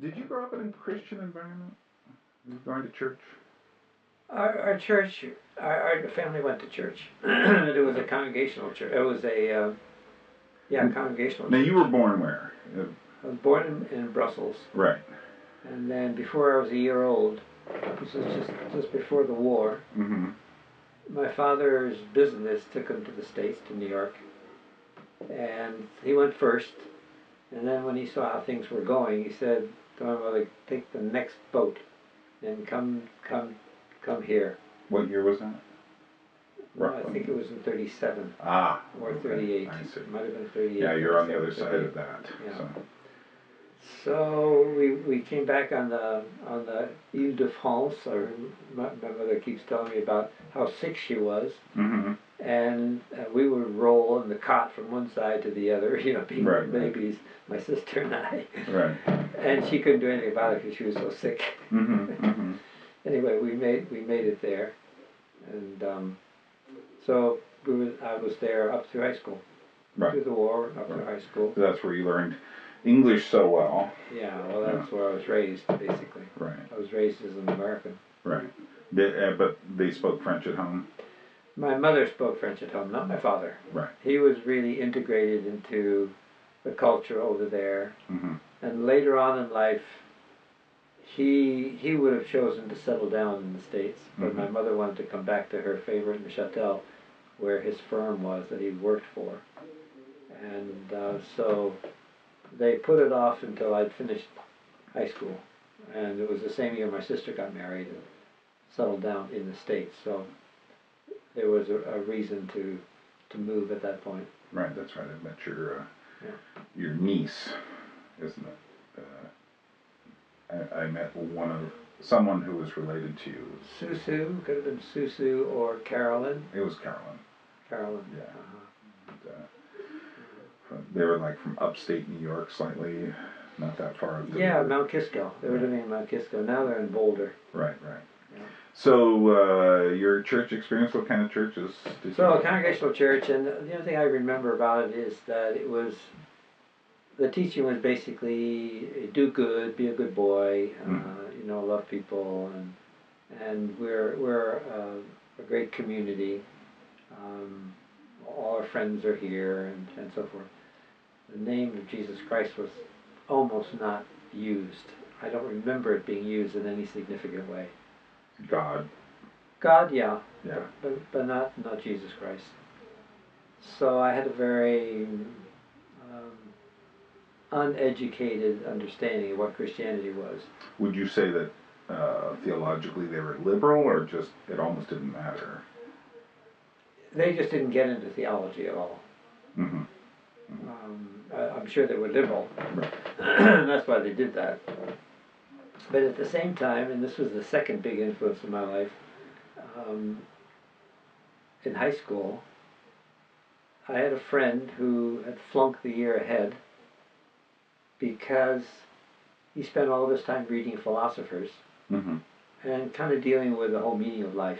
Did you grow up in a Christian environment? Were you going to church? Our church, our family went to church. It was a congregational church. It was a, congregational Now, church. you were born where? I was born in Brussels. Right. And then before I was a year old, this was just before the war, Mm-hmm. my father's business took him to the States, to New York. And he went first. And then when he saw how things were going, he said to my mother, take the next boat and come here. What year was that? Well, I think it was in 37. Ah. Or Okay. 38. I see. It might have been 38. Yeah, you're on the other 38. side of that. Yeah. So. So we came back on the Ile de France. My mother keeps telling me about how sick she was, Mm-hmm. and we would roll in the cot from one side to the other, being Right, babies, my sister and I. Right. And she couldn't do anything about it because she was so sick. Mm-hmm. Mm-hmm. Anyway, we made it there, and so I was there up through high school, Right. through the war, up through high school. So that's where you learned English so well. Yeah, well, that's where I was raised, basically. Right. I was raised as an American. Right. But they spoke French at home? My mother spoke French at home, not my father. Right. He was really integrated into the culture over there. Mm-hmm. And later on in life, he would have chosen to settle down in the States, but Mm-hmm. my mother wanted to come back to her favorite Neuchâtel, where his firm was that he worked for. And so they put it off until I'd finished high school. And it was the same year my sister got married and settled down in the States. So there was a reason to move at that point. Right, that's right. I met your niece, isn't it? I met someone who was related to you. Susu, could have been Susu or Carolyn. It was Carolyn. Carolyn. Yeah. They were like from upstate New York, slightly, not that far up. Yeah, Mount Kisco. They were living in Mount Kisco. Now they're in Boulder. Right. Yeah. So your church experience, what kind of churches did you So go a congregational church, and the only thing I remember about it is that the teaching was basically do good, be a good boy, love people, and we're a great community. All our friends are here, and so forth. The name of Jesus Christ was almost not used. I don't remember it being used in any significant way. God, yeah. But not Jesus Christ. So I had a very uneducated understanding of what Christianity was. would you say that theologically they were liberal, or just it almost didn't matter? They just didn't get into theology at all. Mm-hmm. I'm sure they were liberal. Right. That's why they did that. But at the same time, and this was the second big influence in my life, in high school, I had a friend who had flunked the year ahead because he spent all of his time reading philosophers Mm-hmm. and kind of dealing with the whole meaning of life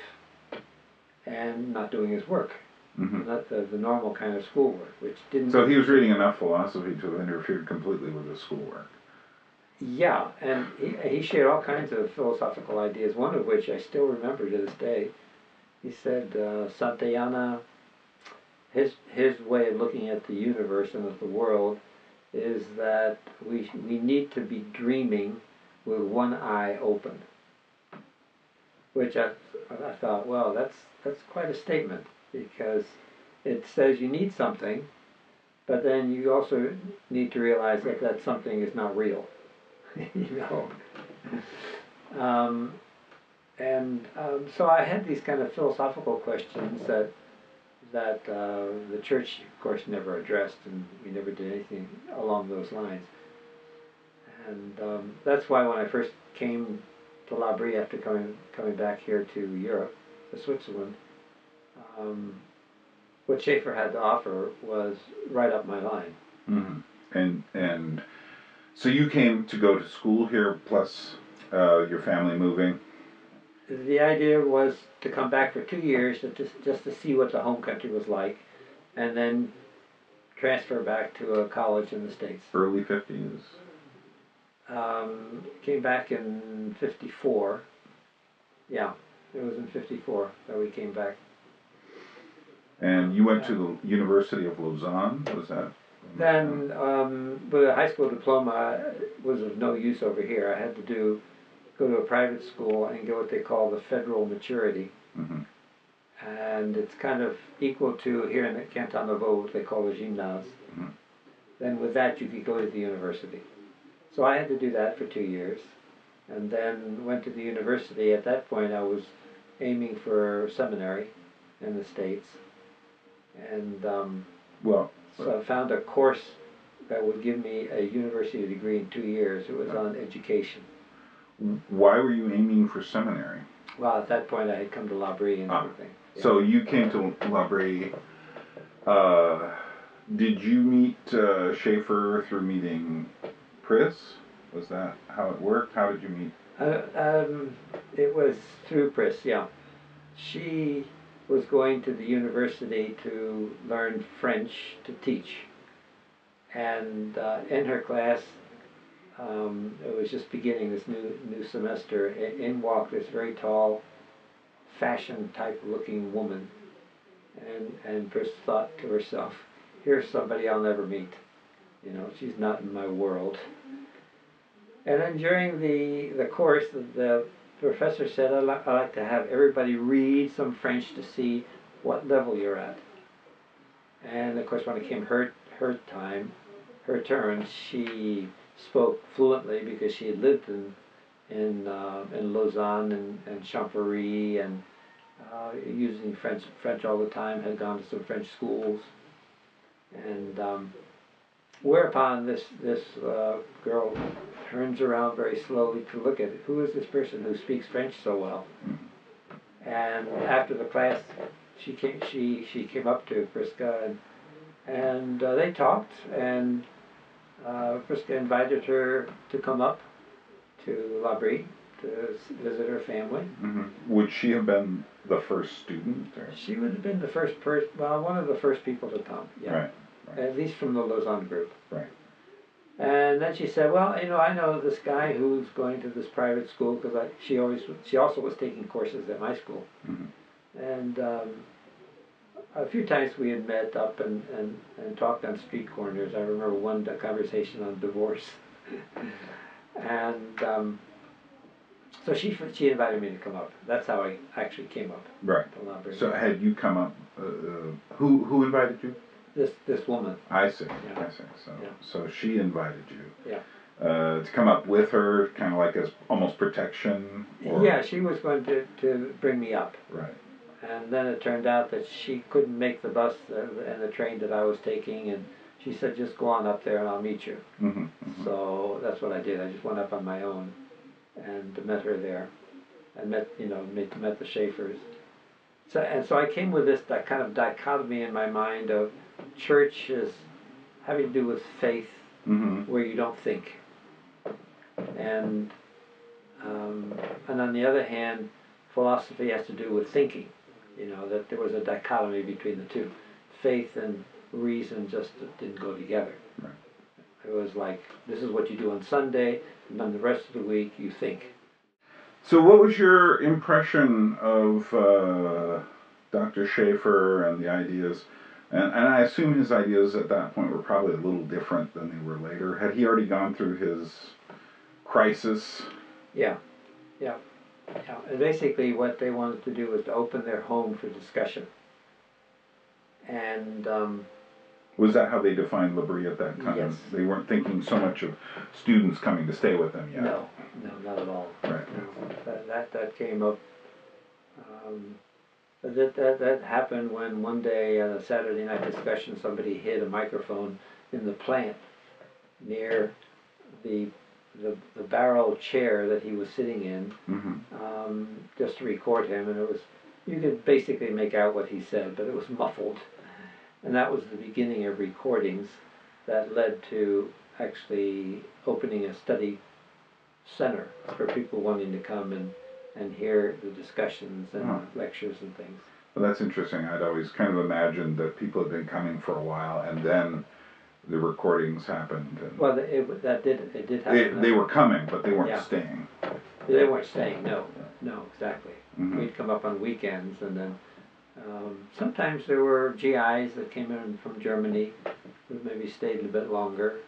and not doing his work. Mm-hmm. Not the normal kind of schoolwork, which didn't... So he was reading enough philosophy to have interfered completely with his schoolwork. Yeah, and he shared all kinds of philosophical ideas, one of which I still remember to this day. He said, Santayana, his way of looking at the universe and at the world is that we need to be dreaming with one eye open. Which I thought, well, that's quite a statement, because it says you need something, but then you also need to realize that something is not real. So I had these kind of philosophical questions that the church, of course, never addressed, and we never did anything along those lines. And that's why when I first came to Laughery after coming back here to Europe, to Switzerland, what Schaeffer had to offer was right up my line. Mm-hmm. And so you came to go to school here, plus your family moving? The idea was to come back for 2 years just to see what the home country was like, and then transfer back to a college in the States. Early 50s? Came back in '54. Yeah, it was in '54 that we came back. And you went to the University of Lausanne, was that? Then, but a high school diploma was of no use over here. I had to go to a private school and get what they call the federal maturity. Mm-hmm. And it's kind of equal to here in the Canton of Vaud, what they call the gymnase. Mm-hmm. Then with that, you could go to the university. So I had to do that for 2 years, and then went to the university. At that point, I was aiming for seminary in the States, and so I found a course that would give me a university degree in 2 years. It was on education. Why were you aiming for seminary? Well, at that point, I had come to Laughery and everything. Yeah. So you came to Laughery. Did you meet Schaeffer through meeting Pris? Was that how it worked? How did you meet? It was through Pris, yeah. She was going to the university to learn French to teach. And in her class, it was just beginning this new semester. In walked this very tall, fashion type looking woman, and Pris thought to herself, "Here's somebody I'll never meet. You know, she's not in my world." And then during the course, the professor said, "I like to have everybody read some French to see what level you're at." And of course, when it came her turn, she spoke fluently because she had lived in Lausanne and Champéry and using French all the time. Had gone to some French schools, and whereupon this girl turns around very slowly to look at it. Who is this person who speaks French so well? And after the class, she came up to Prisca and they talked, and Prisca invited her to come up to Laughery to visit her family. Mm-hmm. Would she have been the first student? Or? She would have been the first person, well, one of the first people to come, yeah. Right. At least from the Lausanne group. Right. And then she said, "Well, you know, I know this guy who's going to this private school because she also was taking courses at my school." Mm-hmm. And a few times we had met up and talked on street corners. I remember one conversation on divorce. And so she invited me to come up. That's how I actually came up. Right. To Laughery. So had you come up? Who invited you? This woman. I see. Yeah. I see. So Yeah. so she invited you. Yeah. To come up with her, kind of like as almost protection. Or? Yeah, she was going to bring me up. Right. And then it turned out that she couldn't make the bus and the train that I was taking, and she said, "Just go on up there and I'll meet you." Mm-hmm, mm-hmm. So that's what I did. I just went up on my own and met her there, and met the Schaeffers. So I came with that kind of dichotomy in my mind of church is having to do with faith, Mm-hmm. where you don't think, and on the other hand, philosophy has to do with thinking. You know, that there was a dichotomy between the two. Faith and reason just didn't go together. Right. It was like, this is what you do on Sunday, and then the rest of the week you think. So what was your impression of Dr. Schaeffer and the ideas? And I assume his ideas at that point were probably a little different than they were later. Had he already gone through his crisis? Yeah. And basically what they wanted to do was to open their home for discussion. And was that how they defined Laughery at that time? Yes. They weren't thinking so much of students coming to stay with them yet. No, not at all. Right. No, that came up. That happened when one day at a Saturday night discussion, somebody hid a microphone in the plant near the barrel chair that he was sitting in, Mm-hmm. just to record him, and you could basically make out what he said, but it was muffled. And that was the beginning of recordings that led to actually opening a study center for people wanting to come and hear the discussions and lectures and things. Well, that's interesting. I'd always kind of imagined that people had been coming for a while, and then the recordings happened. And Well, it did happen. they were coming, but they weren't Yeah. staying. They weren't staying. No, exactly. Mm-hmm. We'd come up on weekends, and then sometimes there were GIs that came in from Germany who maybe stayed a bit longer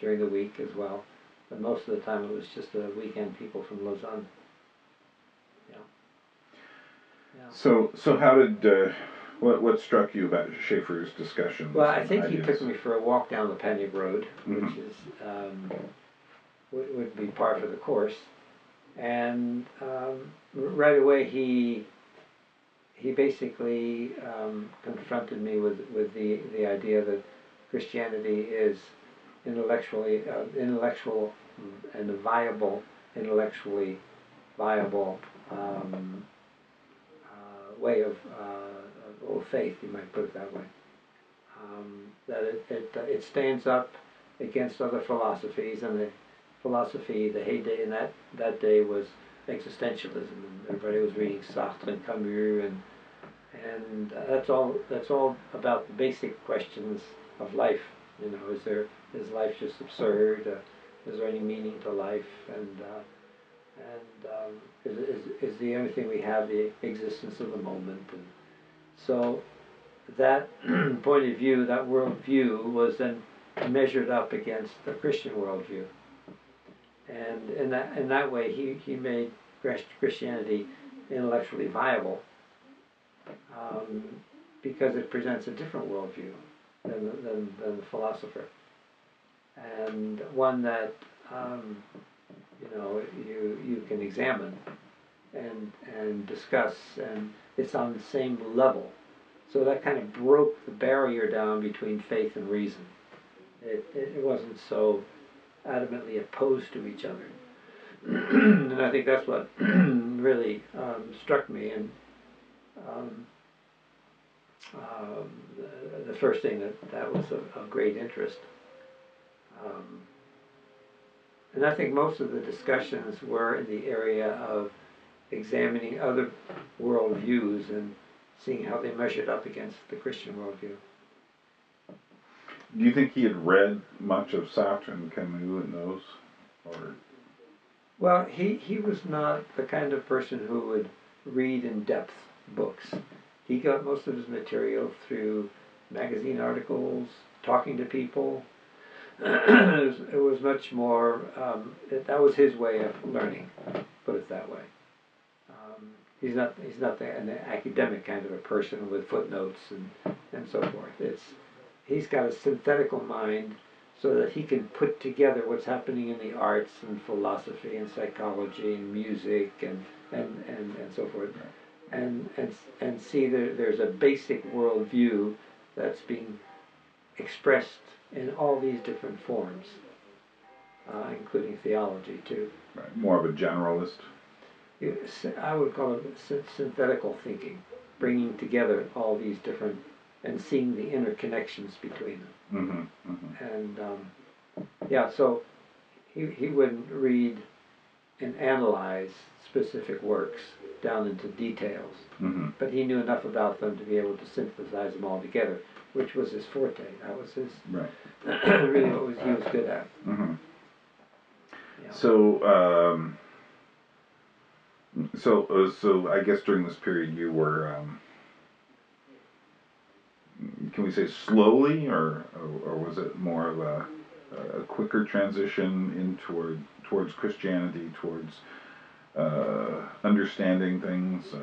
during the week as well. But most of the time, it was just the weekend people from Lausanne. Yeah. So how did what struck you about Schaeffer's discussions? Well, I think ideas? he took me for a walk down the Panic Road, Mm-hmm. which is would be par for the course, and right away he basically confronted me with the idea that Christianity is intellectual and a viable, intellectually viable way of faith, you might put it that way. That it stands up against other philosophies, and the heyday in that day was existentialism, and everybody was reading Sartre and Camus, and that's all about the basic questions of life. You know, is life just absurd? Is there any meaning to life? And is the only thing we have the existence of the moment? And so that point of view, that worldview, was then measured up against the Christian worldview, and in that way he made Christianity intellectually viable, because it presents a different worldview than the philosopher, and one that you can examine and discuss, and it's on the same level. So that kind of broke the barrier down between faith and reason. It wasn't so adamantly opposed to each other. And I think that's what really struck me, and the first thing that was of great interest. And I think most of the discussions were in the area of examining other worldviews and seeing how they measured up against the Christian worldview. Do you think he had read much of Sartre and Camus and those? Or? Well, he was not the kind of person who would read in-depth books. He got most of his material through magazine articles, talking to people. It was much more, that was his way of learning, put it that way. He's not an academic kind of a person with footnotes and so forth. He's got a synthetical mind, so that he can put together what's happening in the arts and philosophy and psychology and music and so forth, and see that there's a basic worldview that's being expressed in all these different forms, including theology too. Right. More of a generalist. I would call it synthetical thinking, bringing together all these different and seeing the interconnections between them. Mm-hmm, mm-hmm. And so he wouldn't read and analyze specific works down into details, mm-hmm. but he knew enough about them to be able to synthesize them all together, which was his forte. That was his really what he was good at. Mm-hmm. Yeah. So I guess during this period you were, can we say slowly, or was it more of a quicker transition in towards Christianity, towards understanding things?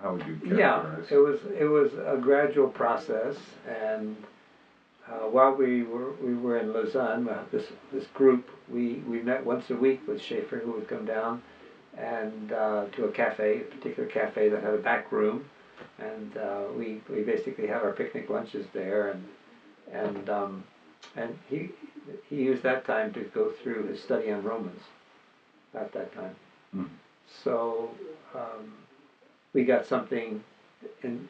How would you characterize? Yeah, it was a gradual process, and while we were in Lausanne, this group, we met once a week with Schaeffer, who would come down and to a particular cafe that had a back room, and we basically had our picnic lunches there, and he used that time to go through his study on Romans at that time. Mm. So we got something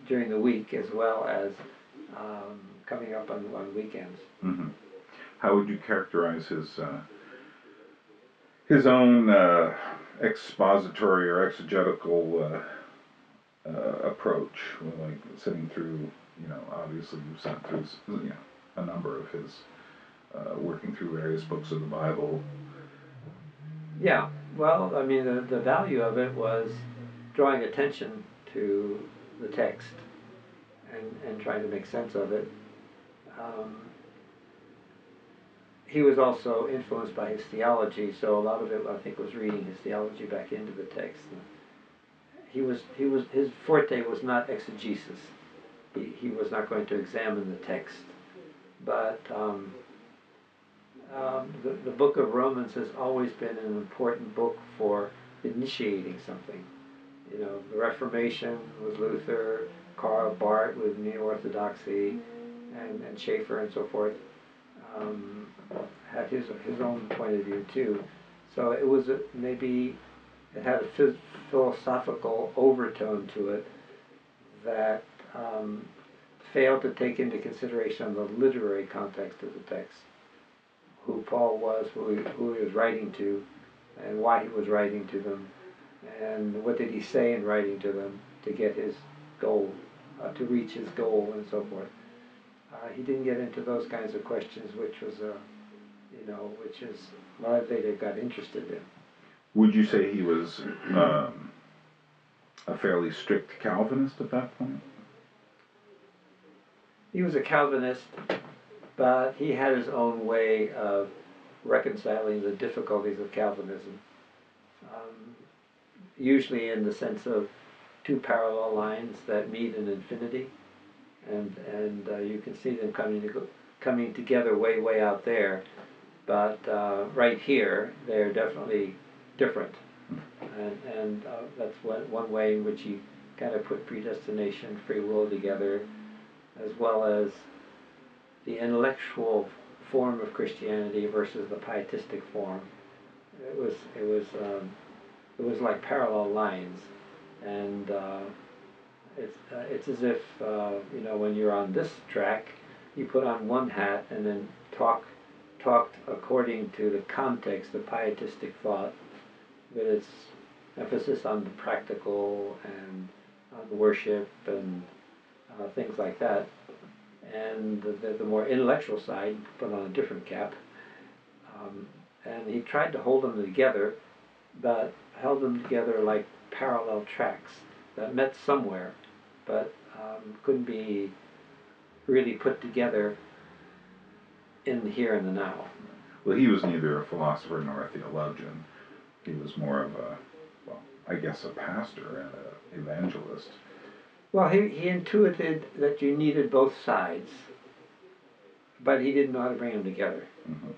during the week as well as coming up on weekends. Mm-hmm. How would you characterize his own expository or exegetical approach? Like sitting through, obviously you've sat through, a number of his working through various books of the Bible. Yeah, well, I mean, the value of it was drawing attention to the text and trying to make sense of it. He was also influenced by his theology, so a lot of it, I think, was reading his theology back into the text. His forte was not exegesis. He was not going to examine the text, but the book of Romans has always been an important book for initiating something. You know, the Reformation with Luther, Karl Barth with Neo-Orthodoxy, and Schaeffer and so forth, had his own point of view too. So it was maybe it had a philosophical overtone to it that failed to take into consideration the literary context of the text, who Paul was, who he was writing to, and why he was writing to them, and what did he say in writing to them to get his goal, to reach his goal, and so forth. He didn't get into those kinds of questions, which was, which is what they got interested in. Would you say he was a fairly strict Calvinist at that point? He was a Calvinist, but he had his own way of reconciling the difficulties of Calvinism, usually in the sense of two parallel lines that meet in infinity, and you can see them coming together way out there, but right here they're definitely different, and that's one way in which he kind of put predestination, free will together, as well as the intellectual form of Christianity versus the pietistic form. It was like parallel lines, and it's as if when you're on this track, you put on one hat and then talked according to the context of pietistic thought, with its emphasis on the practical and on worship and things like that. And the more intellectual side put on a different cap. And he tried to hold them together, but held them together like parallel tracks that met somewhere, but couldn't be really put together in the here and the now. Well, he was neither a philosopher nor a theologian. He was more of a pastor and an evangelist. Well, he intuited that you needed both sides, but he didn't know how to bring them together. Mm-hmm.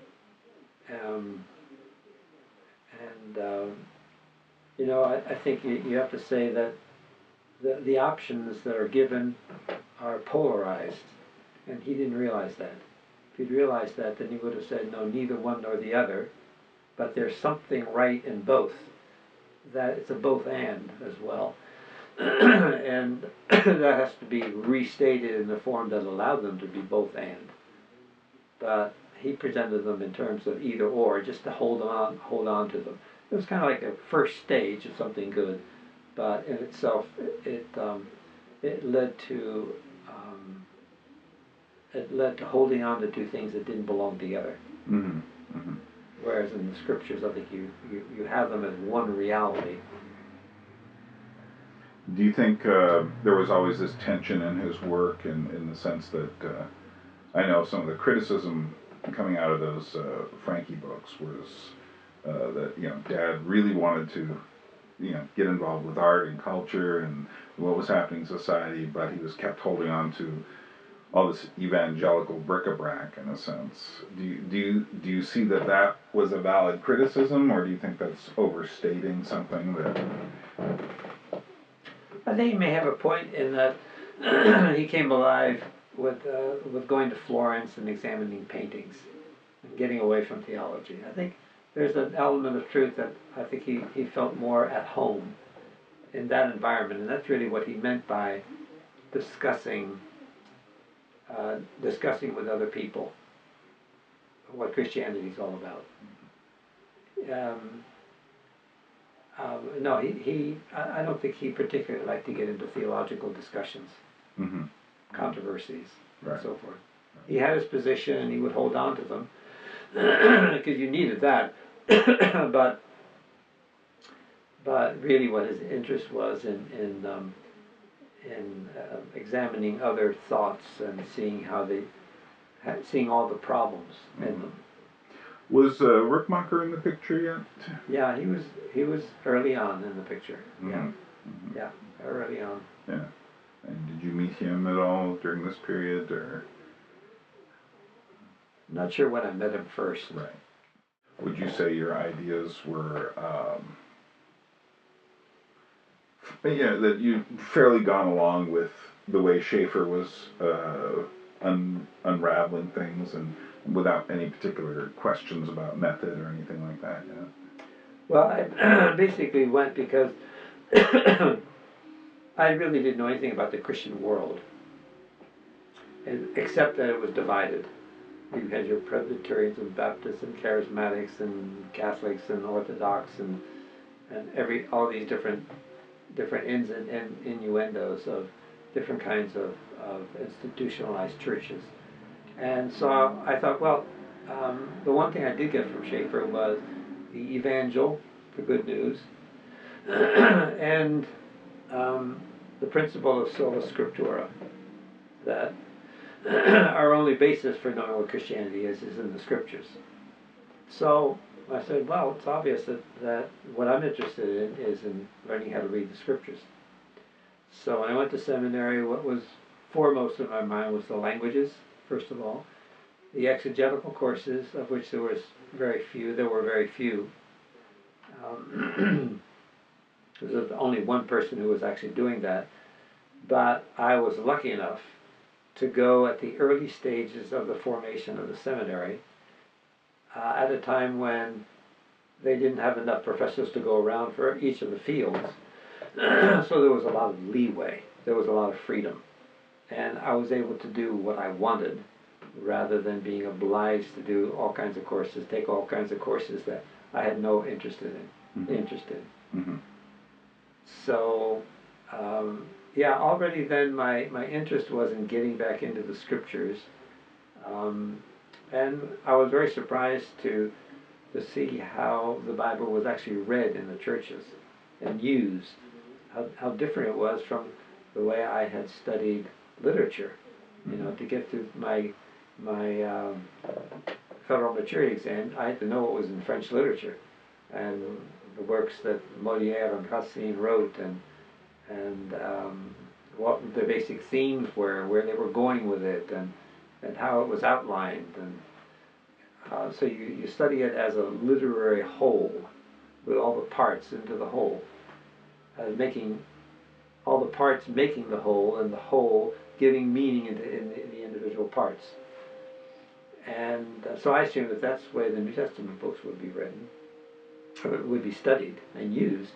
I think you have to say that the options that are given are polarized, and he didn't realize that. If he'd realized that, then he would have said, no, neither one nor the other, but there's something right in both, that it's a both and as well. And that has to be restated in a form that allowed them to be both and. But he presented them in terms of either or, just to hold on to them. It was kind of like a first stage of something good, but in itself, it led to holding on to two things that didn't belong together. Mm-hmm. Mm-hmm. Whereas in the scriptures, I think you have them as one reality. Do you think there was always this tension in his work, in the sense that I know some of the criticism coming out of those Franky books was that Dad really wanted to get involved with art and culture and what was happening in society, but he was kept holding on to all this evangelical bric-a-brac in a sense. Do you see that was a valid criticism, or do you think that's overstating something that? I think he may have a point in that he came alive with going to Florence and examining paintings and getting away from theology. I think there's an element of truth that I think he felt more at home in that environment, and that's really what he meant by discussing with other people what Christianity is all about. No, I don't think he particularly liked to get into theological discussions, Mm-hmm. controversies, right. and so forth. He had his position and he would hold on to them because you needed that. but really, what his interest was in examining other thoughts and seeing how they seeing all the problems in them. Was Rickmacher in the picture yet? Yeah, he was early on in the picture. Mm-hmm. Yeah, Mm-hmm. yeah, early on. Yeah. And did you meet him at all during this period, or? Not sure when I met him first. Right. Would you say your ideas were, that you fairly gone along with the way Schaeffer was unraveling things, and without any particular questions about method or anything like that? Yeah. Well, I basically went because I really didn't know anything about the Christian world, except that it was divided. You had your Presbyterians and Baptists and Charismatics and Catholics and Orthodox and all these different ins and innuendos of different kinds of institutionalized churches. And so I thought, well, the one thing I did get from Schaeffer was the evangel, the good news, and the principle of sola scriptura, that our only basis for knowing what Christianity is in the scriptures. So I said, well, it's obvious that what I'm interested in is in learning how to read the scriptures. So when I went to seminary, what was foremost in my mind was the languages, first of all, the exegetical courses, of which there were very few. There was only one person who was actually doing that, but I was lucky enough to go at the early stages of the formation of the seminary at a time when they didn't have enough professors to go around for each of the fields. So there was a lot of leeway. There was a lot of freedom. And I was able to do what I wanted rather than being obliged to do all kinds of courses, take all kinds of courses that I had no interest in. Mm-hmm. So, already then my interest was in getting back into the scriptures. And I was very surprised to see how the Bible was actually read in the churches and used, how different it was from the way I had studied literature. To get through my federal maturity exam, I had to know what was in French literature and the works that Molière and Racine wrote, and what the basic themes were, where they were going with it, and how it was outlined. And so you study it as a literary whole, with all the parts into the whole, making all the parts making the whole, and the whole giving meaning in the individual parts. And so I assume that that's the way the New Testament books would be written, or would be studied and used.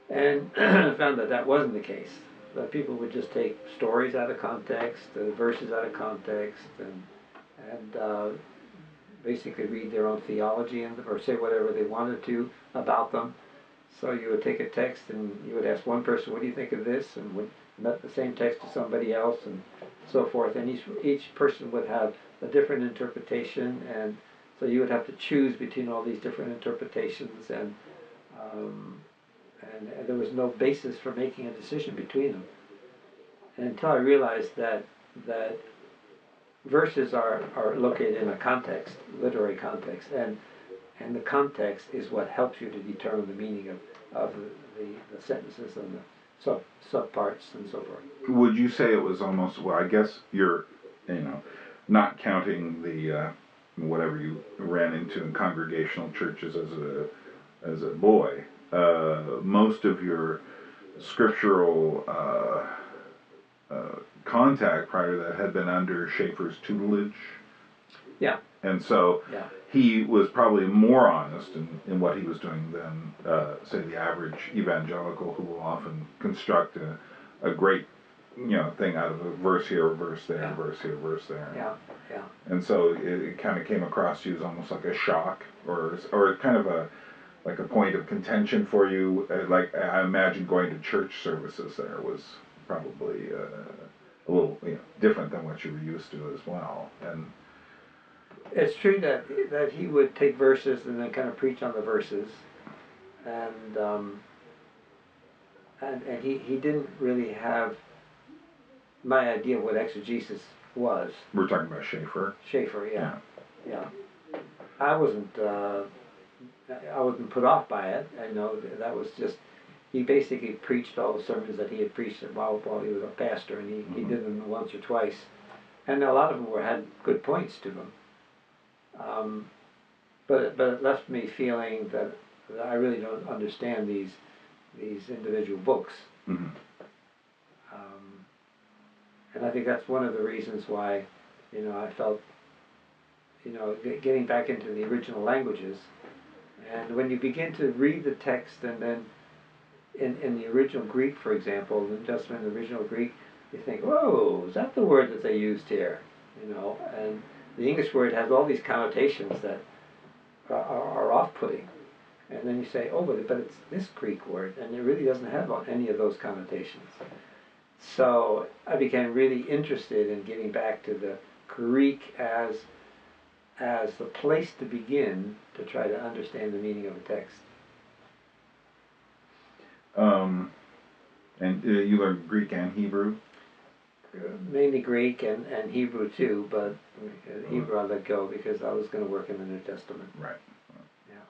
And found that wasn't the case. That people would just take stories out of context, verses out of context, and basically read their own theology or say whatever they wanted to about them. So you would take a text and you would ask one person, what do you think of this? And would not the same text to somebody else, and so forth. And each person would have a different interpretation, and so you would have to choose between all these different interpretations, and there was no basis for making a decision between them. And until I realized that verses are located in a context, literary context, and the context is what helps you to determine the meaning of the sentences and the subparts and so forth. Would you say it was almost, well, I guess you're, not counting the whatever you ran into in congregational churches as a boy, most of your scriptural contact prior to that had been under Schaeffer's tutelage. Yeah. And so he was probably more honest in what he was doing than, say, the average evangelical, who will often construct a great, thing out of a verse here, a verse there, a verse here, a verse there. Yeah, yeah. And so it kind of came across to you as almost like a shock, or kind of a point of contention for you. Like, I imagine going to church services there was probably a little, different than what you were used to as well. And It's true that he would take verses and then kind of preach on the verses, and he didn't really have my idea of what exegesis was. we're talking about Schaeffer. Schaeffer, yeah. I wasn't put off by it. I know that was just, he basically preached all the sermons that he had preached while he was a pastor, and he did them once or twice, and a lot of them had good points to them. But it left me feeling that I really don't understand these individual books. Mm-hmm. And I think that's one of the reasons why, I felt, getting back into the original languages. And when you begin to read the text, and then in the original Greek, for example, the New Testament, the original Greek, you think, whoa, is that the word that they used here? And the English word has all these connotations that are off-putting. And then you say, oh, but it's this Greek word, and it really doesn't have any of those connotations. So I became really interested in getting back to the Greek as the place to begin to try to understand the meaning of a text. And you learned Greek and Hebrew? Mainly Greek and Hebrew too, but Hebrew I let go because I was going to work in the New Testament. Right. Yeah.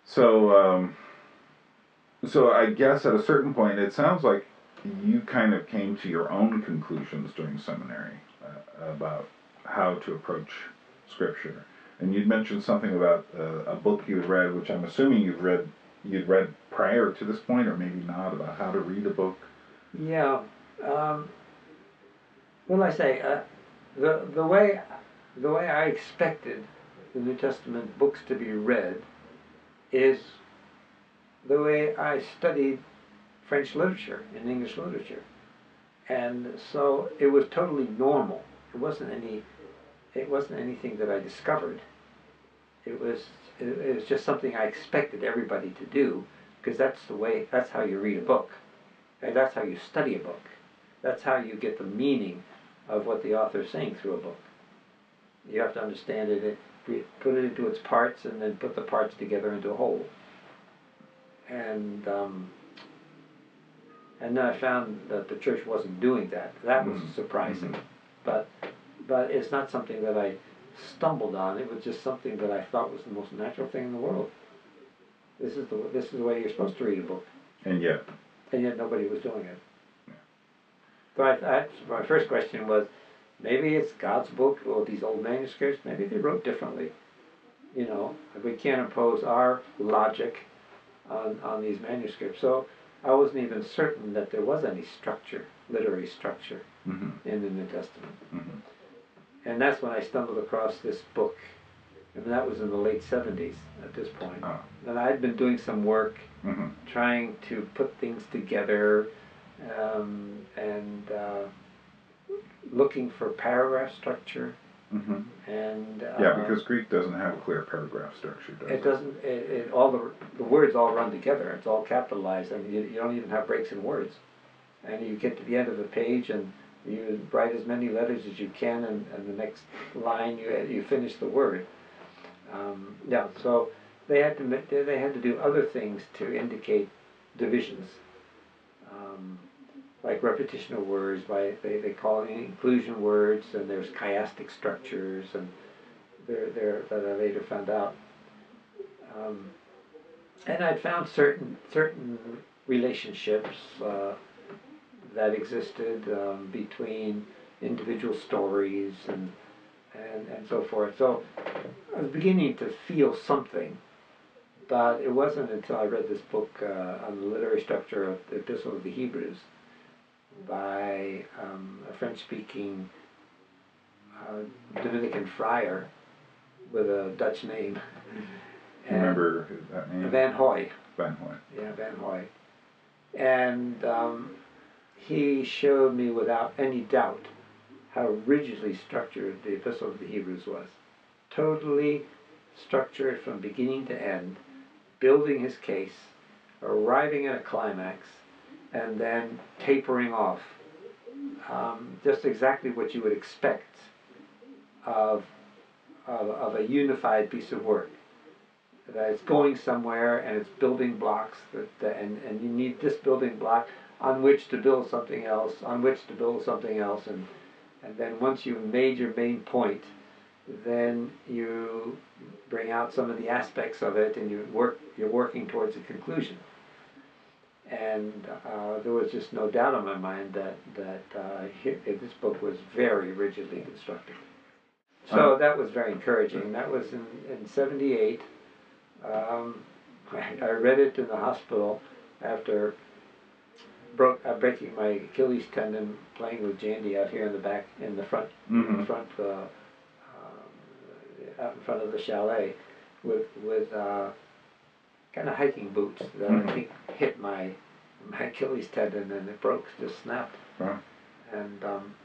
So I guess at a certain point, it sounds like you kind of came to your own conclusions during seminary about how to approach Scripture. And you'd mentioned something about a book you had read, which I'm assuming you'd read prior to this point, or maybe not, about how to read a book. Yeah. Well, I say the way I expected the New Testament books to be read is the way I studied French literature and English literature, and so it was totally normal. It wasn't anything that I discovered. It was just something I expected everybody to do, because that's how you read a book, and that's how you study a book. That's how you get the meaning of what the author is saying through a book. You have to understand it, put it into its parts, and then put the parts together into a whole. And then I found that the church wasn't doing that. That was surprising, but it's not something that I stumbled on. It was just something that I thought was the most natural thing in the world. This is the way you're supposed to read a book. And yet Nobody was doing it. So my first question was, maybe it's God's book, or these old manuscripts. Maybe they wrote differently. We can't impose our logic on these manuscripts. So I wasn't even certain that there was any structure, literary structure, in the New Testament. And that's when I stumbled across this book. And that was in the late 70s at this point. Oh. And I'd been doing some work trying to put things together, and looking for paragraph structure. And because Greek doesn't have a clear paragraph structure, does it? It doesn't. All the words all run together. It's all capitalized, and you don't even have breaks in words. And you get to the end of the page, and you write as many letters as you can, and the next line you finish the word. So they had to do other things to indicate divisions, like repetition of words. They call it inclusion words, and there's chiastic structures, and that I later found out. And I'd found certain relationships that existed between individual stories and so forth. So I was beginning to feel something, but it wasn't until I read this book on the literary structure of the Epistle of the Hebrews by a French-speaking Dominican friar with a Dutch name. Remember that name? Van Hoy. Van Hoy. Yeah, Van Hoy. And he showed me without any doubt how rigidly structured the Epistle of the Hebrews was. Totally structured from beginning to end, building his case, arriving at a climax, and then tapering off just exactly what you would expect of, of a unified piece of work. That it's going somewhere and it's building blocks, and you need this building block on which to build something else, on which to build something else, and then once you've made your main point, then you bring out some of the aspects of it, and you're working towards a conclusion. And there was just no doubt in my mind that this book was very rigidly constructed. So that was very encouraging. That was in '78. I read it in the hospital after breaking my Achilles tendon playing with Jandy out here in the back, in the front, out in front of the chalet, with kind of hiking boots that I think hit my Achilles tendon and it broke, just snapped. Wow. And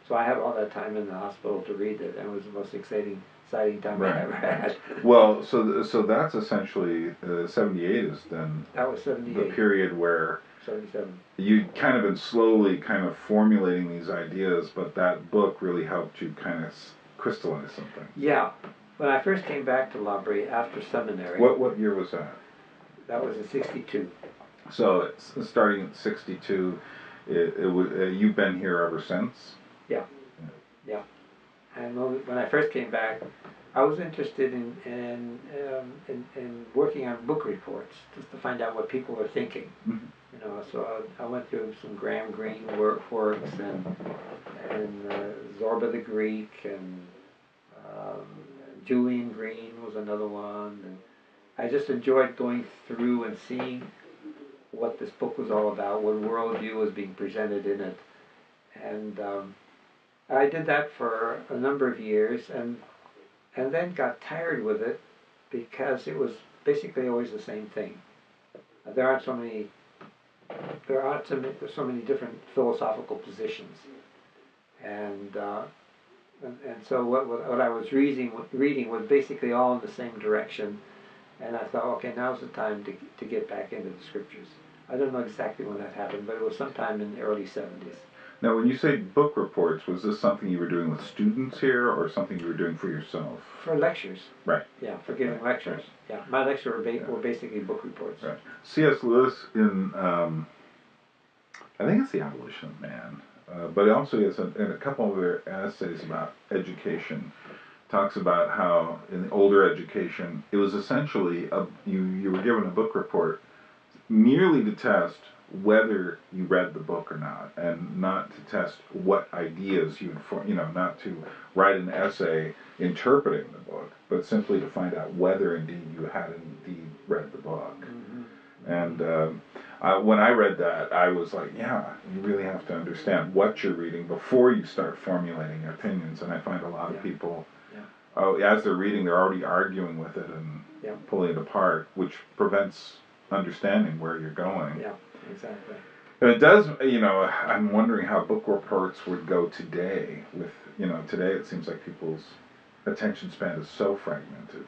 so I had all that time in the hospital to read it, and it was the most exciting time I ever had. Well, so that's essentially '78 is then. That was '78. The period where. '77. You'd kind of been slowly kind of formulating these ideas, but that book really helped you kind of crystallize something. Yeah. When I first came back to Laughery after seminary. What year was that? That was in '62. So it's starting in '62. It was you've been here ever since. Yeah. And when I first came back, I was interested in working on book reports just to find out what people are thinking. Mm-hmm. You know, so I went through some Graham Greene works and Zorba the Greek, and Julian Green was another one, and I just enjoyed going through and seeing what this book was all about, what worldview was being presented in it, and I did that for a number of years, and then got tired with it because it was basically always the same thing. There aren't so many different philosophical positions, and so what I was reading was basically all in the same direction, and I thought, okay, now's the time to get back into the scriptures. I don't know exactly when that happened, but it was sometime in the early '70s. Now, when you say book reports, was this something you were doing with students here, or something you were doing for yourself? For lectures. Right. Yeah, for giving lectures. Right. Yeah, my lectures were basically book reports. Right. C.S. Lewis in, I think it's The Abolition of Man, but also he has in a couple of their essays about education, talks about how in the older education, it was essentially, you were given a book report merely to test whether you read the book or not, and not to test what ideas not to write an essay interpreting the book, but simply to find out whether indeed you had indeed read the book. Mm-hmm. And when I read that, I was like, yeah, you really have to understand what you're reading before you start formulating opinions. And I find a lot of people, as they're reading, they're already arguing with it and pulling it apart, which prevents understanding where you're going. Yeah, exactly. And it does, I'm wondering how book reports would go today. With, today it seems like people's attention span is so fragmented,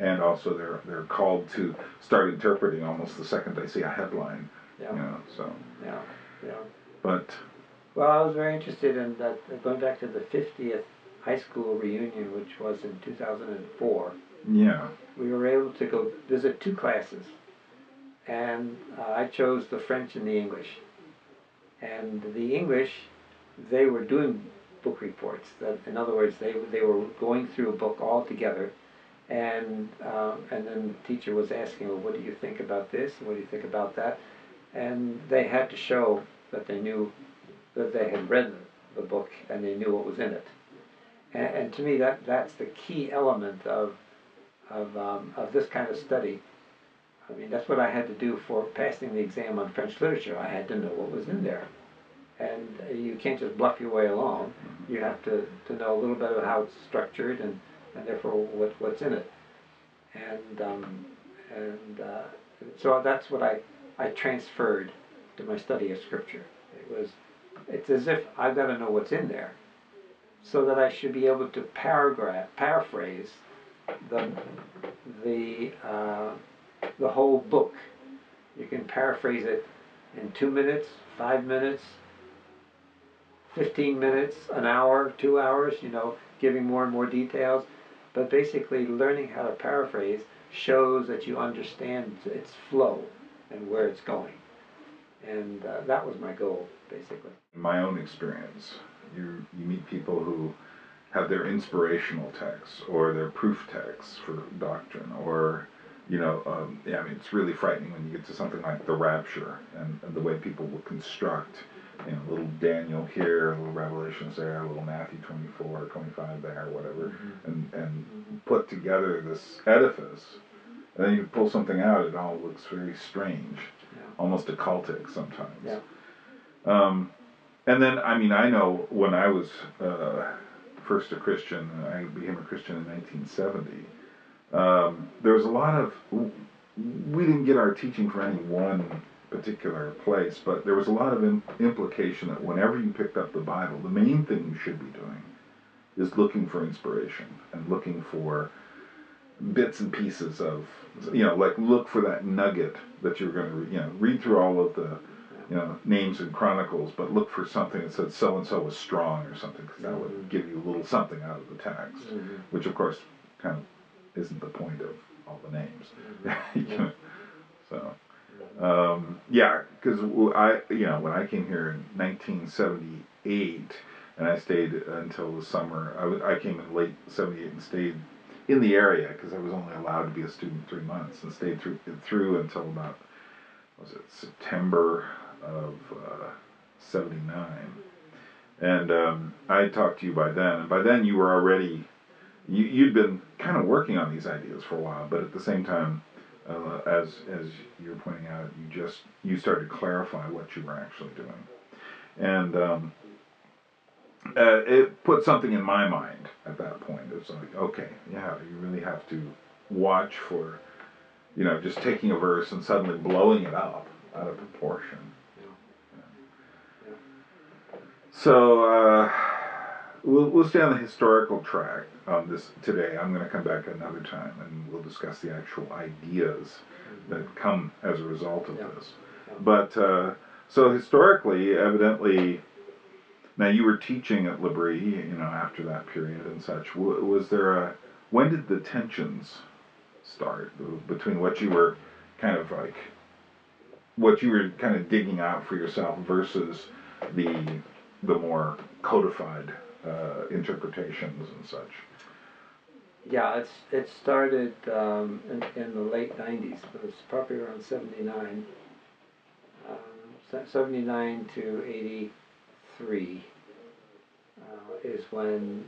and also they're called to start interpreting almost the second they see a headline. Yeah. Yeah. But. Well, I was very interested in that, going back to the 50th high school reunion, which was in 2004. Yeah. We were able to go visit 2 classes, and I chose the French and the English. And the English, they were doing book reports. That, in other words, they were going through a book all together, and then the teacher was asking, well, what do you think about this? What do you think about that? And they had to show that they knew that they had read the book and they knew what was in it. And to me, that's the key element of this kind of study. I mean, that's what I had to do for passing the exam on French literature. I had to know what was in there. And you can't just bluff your way along. You have to know a little bit of how it's structured and therefore what's in it. And so that's what I transferred to my study of Scripture. It's as if I've got to know what's in there so that I should be able to paraphrase the whole book. You can paraphrase it in 2 minutes, 5 minutes, 15 minutes, an hour, 2 hours, giving more and more details. But basically, learning how to paraphrase shows that you understand its flow and where it's going. And that was my goal, basically. In my own experience, you meet people who have their inspirational texts or their proof texts for doctrine, or yeah, I mean, it's really frightening when you get to something like the Rapture and the way people will construct, a little Daniel here, a little Revelations there, a little Matthew 24, 25 there, whatever, and put together this edifice, and then you pull something out, it all looks very strange, almost occultic sometimes. Yeah. And then, I mean, I know when I was first a Christian, I became a Christian in 1970, there was a lot of, we didn't get our teaching from any one particular place, but there was a lot of implication that whenever you picked up the Bible, the main thing you should be doing is looking for inspiration and looking for bits and pieces of, like look for that nugget that you're going to, read through all of the, names and chronicles, but look for something that said so-and-so was strong or something, because that would give you a little something out of the text, which of course kind of isn't the point of all the names. So, yeah, because when I came here in 1978, and I stayed until the summer, I came in late 78 and stayed in the area, because I was only allowed to be a student 3 months, and stayed through until about, September of 79. And I talked to you by then, and by then you were already, you'd been kind of working on these ideas for a while, but at the same time, as you're pointing out, you started to clarify what you were actually doing. And it put something in my mind at that point. It's like, okay, yeah, you really have to watch for, just taking a verse and suddenly blowing it up out of proportion. So we'll stay on the historical track on this today. I'm going to come back another time and we'll discuss the actual ideas that come as a result of this. But so historically, evidently, now you were teaching at Laughery, after that period and such. Was there when did the tensions start between what you were kind of digging out for yourself versus the more codified interpretations and such? Yeah, it started in the late 90s. It was probably around 79. 79 to 83 is when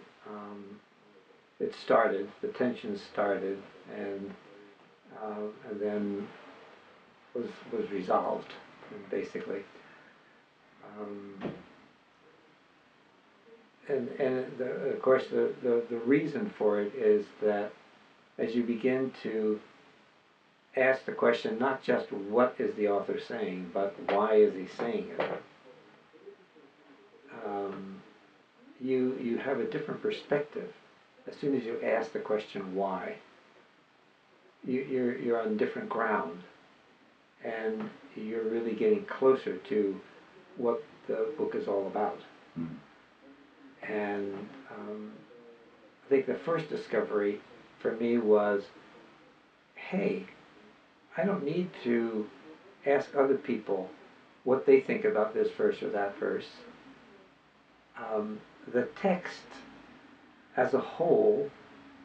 it started, the tension started, and then was resolved, basically. Of course, the reason for it is that as you begin to ask the question, not just what is the author saying, but why is he saying it, you have a different perspective. As soon as you ask the question why, you're on different ground, and you're really getting closer to what the book is all about. And I think the first discovery for me was, hey, I don't need to ask other people what they think about this verse or that verse. The text as a whole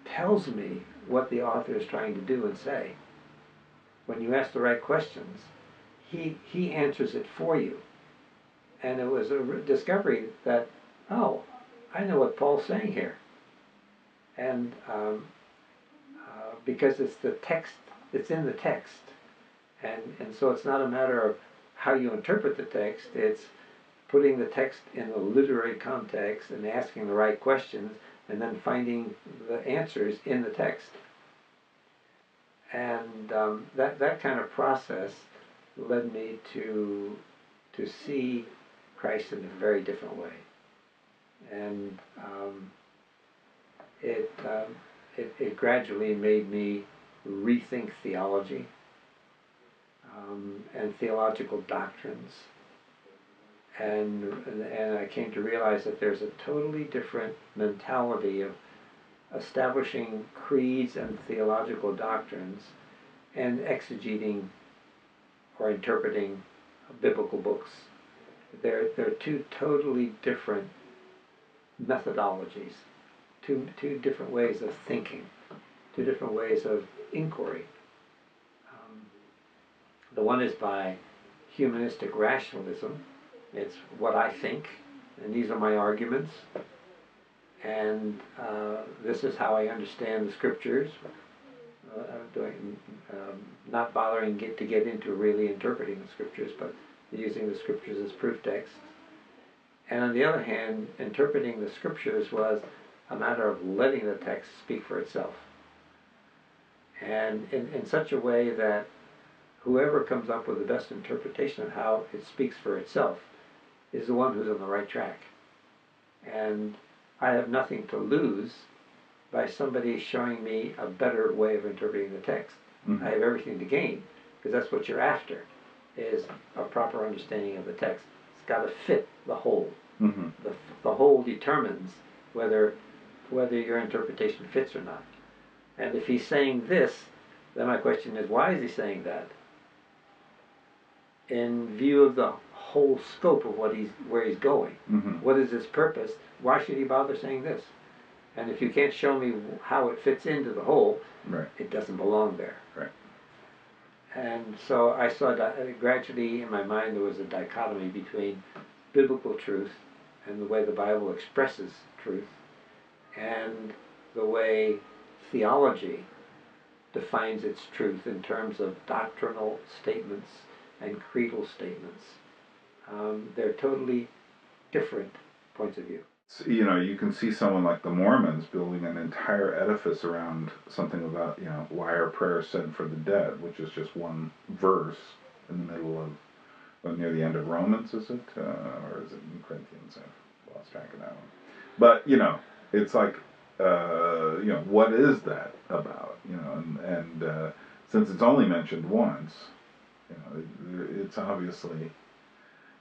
tells me what the author is trying to do and say. When you ask the right questions, he answers it for you. And it was a discovery that, oh, I know what Paul's saying here. And because it's the text, it's in the text. And so it's not a matter of how you interpret the text, it's putting the text in a literary context and asking the right questions and then finding the answers in the text. And that kind of process led me to see Christ in a very different way. And it gradually made me rethink theology and theological doctrines, and I came to realize that there's a totally different mentality of establishing creeds and theological doctrines and exegeting or interpreting biblical books. They're two totally different methodologies, two different ways of thinking, two different ways of inquiry. The one is by humanistic rationalism. It's what I think, and these are my arguments, and this is how I understand the scriptures. Not bothering to get into really interpreting the scriptures, but using the scriptures as proof texts. And on the other hand, interpreting the scriptures was a matter of letting the text speak for itself. And in such a way that whoever comes up with the best interpretation of how it speaks for itself is the one who's on the right track. And I have nothing to lose by somebody showing me a better way of interpreting the text. Mm-hmm. I have everything to gain, because that's what you're after, is a proper understanding of the text. It's got to fit the whole. Mm-hmm. The whole determines whether your interpretation fits or not. And if he's saying this, then my question is, why is he saying that? In view of the whole scope of where he's going. Mm-hmm. What is his purpose? Why should he bother saying this? And if you can't show me how it fits into the whole, right, it doesn't belong there. Right. And so I saw that gradually in my mind there was a dichotomy between biblical truth and the way the Bible expresses truth, and the way theology defines its truth in terms of doctrinal statements and creedal statements. They're totally different points of view. You know, you can see someone like the Mormons building an entire edifice around something about, you know, why are prayers said for the dead, which is just one verse in the middle of, near the end of Romans, is it? Or is it in Corinthians? I've lost track of that one. But, you know, it's like, you know, what is that about? You know, and since it's only mentioned once, you know, it's obviously...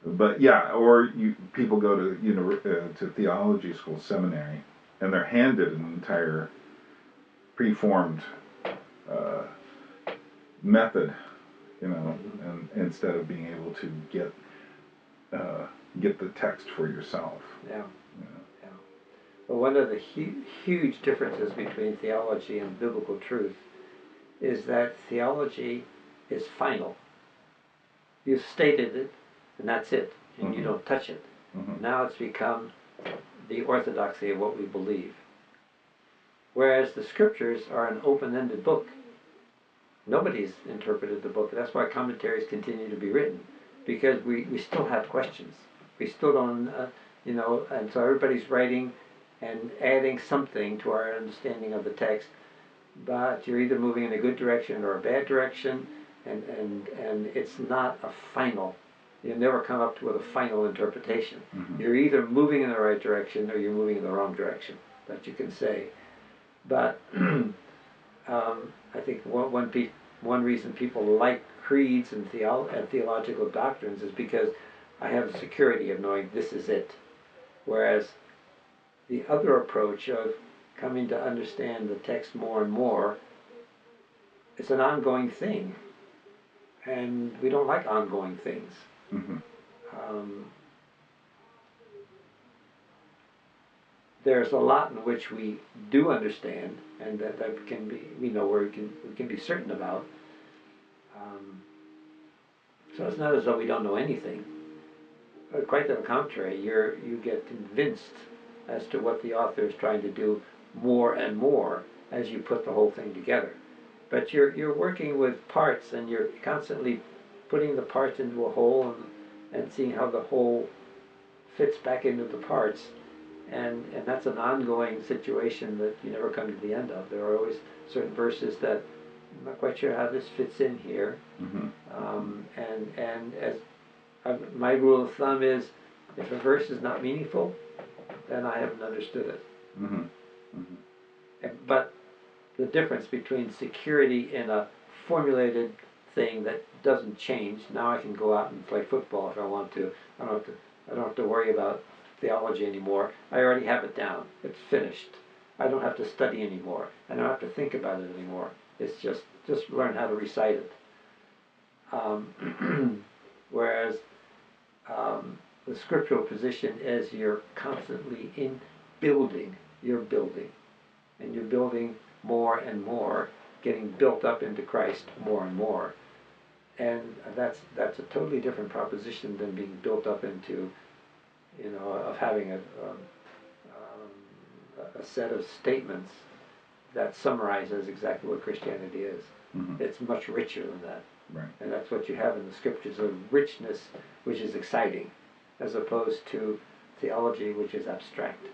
But yeah, or people go to to theology school, seminary, and they're handed an entire preformed method, you know, and instead of being able to get the text for yourself. Yeah. You know. Yeah. Well, one of the huge differences between theology and biblical truth is that theology is final. You've stated it, and that's it, and mm-hmm. you don't touch it. Mm-hmm. Now it's become the orthodoxy of what we believe. Whereas the scriptures are an open-ended book. Nobody's interpreted the book. That's why commentaries continue to be written, because we still have questions. We still don't, you know, and so everybody's writing and adding something to our understanding of the text, but you're either moving in a good direction or a bad direction, and it's not a final. You never come up with a final interpretation. Mm-hmm. You're either moving in the right direction or you're moving in the wrong direction, that you can say. But I think one reason people like creeds and theological doctrines is because I have the security of knowing this is it. Whereas the other approach of coming to understand the text more and more, it's an ongoing thing. And we don't like ongoing things. Mm-hmm. There's a lot in which we do understand, and that can be, we know where we can be certain about. So it's not as though we don't know anything. Quite to the contrary, you get convinced as to what the author is trying to do more and more as you put the whole thing together. But you're working with parts, and you're constantly putting the parts into a whole and seeing how the whole fits back into the parts. And that's an ongoing situation that you never come to the end of. There are always certain verses that I'm not quite sure how this fits in here. Mm-hmm. And as my rule of thumb is, if a verse is not meaningful, then I haven't understood it. Mm-hmm. Mm-hmm. But the difference between security in a formulated thing that doesn't change. Now I can go out and play football if I want to. I don't have to I don't have to worry about theology anymore. I already have it down. It's finished. I don't have to study anymore. I don't have to think about it anymore. It's just learn how to recite it. Whereas the scriptural position is you're constantly in building. You're building. And you're building more and more, getting built up into Christ more and more. And that's a totally different proposition than being built up into, of having a set of statements that summarizes exactly what Christianity is. Mm-hmm. It's much richer than that. Right. And that's what you have in the scriptures, a richness which is exciting, as opposed to theology which is abstract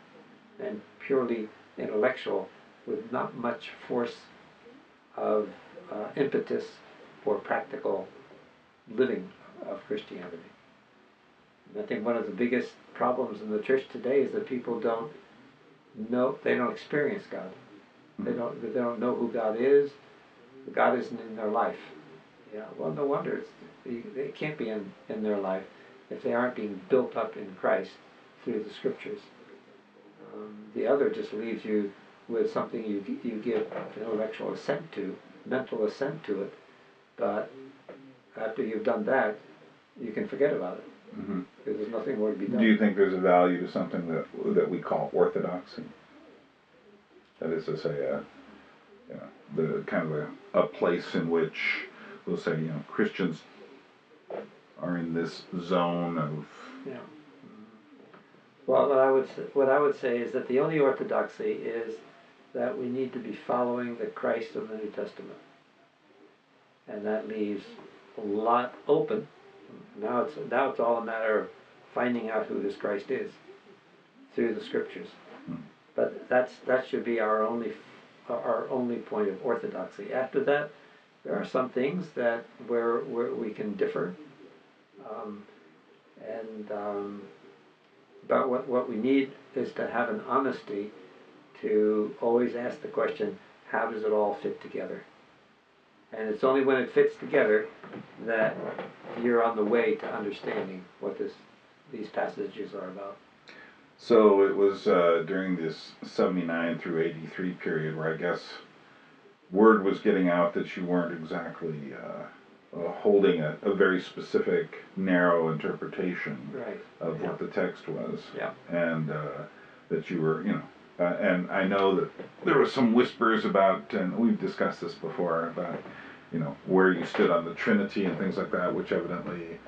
and purely intellectual with not much force of impetus for practical living of Christianity. And I think one of the biggest problems in the church today is that people don't experience God. They don't know who God is. God isn't in their life. Yeah, well, no wonder they can't be in their life if they aren't being built up in Christ through the scriptures. The other just leaves you with something you give intellectual assent to, mental assent to it, but after you've done that, you can forget about it. Mm-hmm. Because there's nothing more to be done. Do you think there's a value to something that we call orthodoxy? That is to say, the kind of a place in which we'll say, Christians are in this zone of. Yeah. Well, what I would say is that the only orthodoxy is that we need to be following the Christ of the New Testament, and that leaves a lot open. Now it's all a matter of finding out who this Christ is through the scriptures. But that should be our only point of orthodoxy. After that, there are some things where we can differ, but what we need is to have an honesty to always ask the question, how does it all fit together? And it's only when it fits together that you're on the way to understanding what these passages are about. So it was during this 79 through 83 period where I guess word was getting out that you weren't exactly holding a very specific, narrow interpretation of what the text was. Yeah. And that you were, and I know that there was some whispers about, and we've discussed this before, about, where you stood on the Trinity and things like that, which evidently,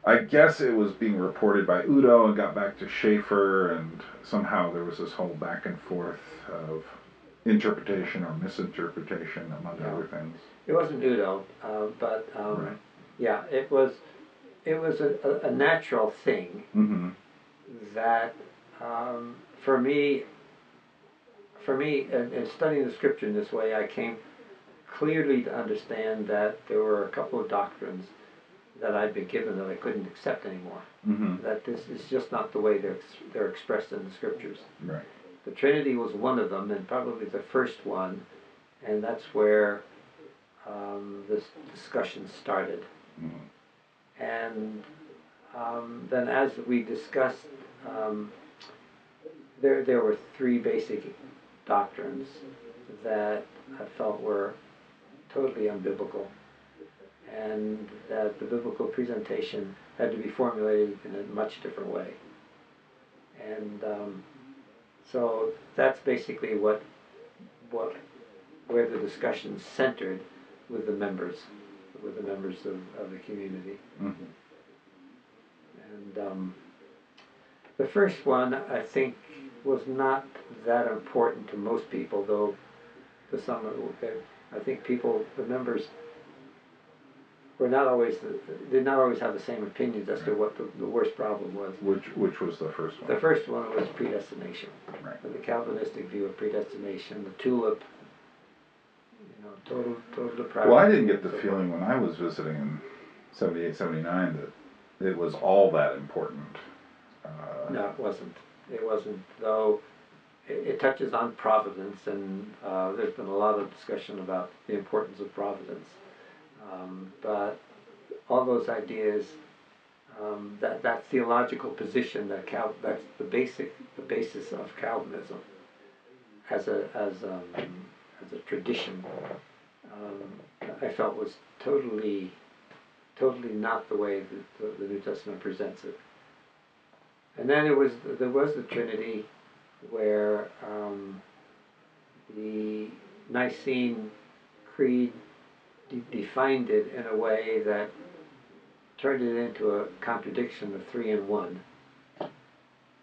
I guess it was being reported by Udo and got back to Schaeffer, and somehow there was this whole back and forth of interpretation or misinterpretation, among other things. It wasn't Udo, but right. Yeah, it was a natural thing. Mm-hmm. That for me, in studying the scripture in this way, I came clearly to understand that there were a couple of doctrines that I'd been given that I couldn't accept anymore. Mm-hmm. That this is just not the way they're expressed in the scriptures. Right. The Trinity was one of them, and probably the first one, and that's where this discussion started. Mm-hmm. And then as we discussed, there were three basic doctrines that I felt were totally unbiblical, and that the biblical presentation had to be formulated in a much different way. And so that's basically where the discussion centered with the members of the community. Mm-hmm. And the first one, I think, was not that important to most people, though to some, I think the members did not always have the same opinions as to what the worst problem was. Which was the first one? The first one was predestination. Right. The Calvinistic view of predestination, the tulip, total depravity. Well, I didn't get the feeling when I was visiting in 78, 79 that it was all that important. No, it wasn't. It wasn't, though it touches on providence, and there's been a lot of discussion about the importance of providence. But all those ideas that theological position that's the basis of Calvinism as a tradition. I felt was totally not the way that the New Testament presents it. And then there was the Trinity, where the Nicene Creed defined it in a way that turned it into a contradiction of three in one,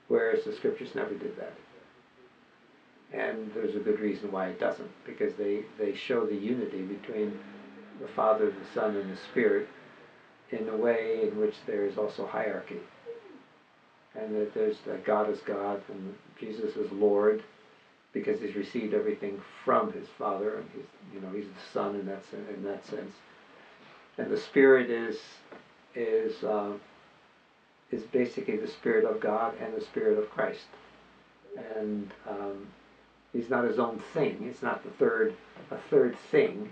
whereas the Scriptures never did that. And there's a good reason why it doesn't, because they show the unity between the Father, the Son, and the Spirit in a way in which there is also hierarchy. And that God is God, and Jesus is Lord, because he's received everything from his Father, and he's the Son in that sense. And the Spirit is basically the Spirit of God and the Spirit of Christ. And he's not his own thing. It's not a third thing.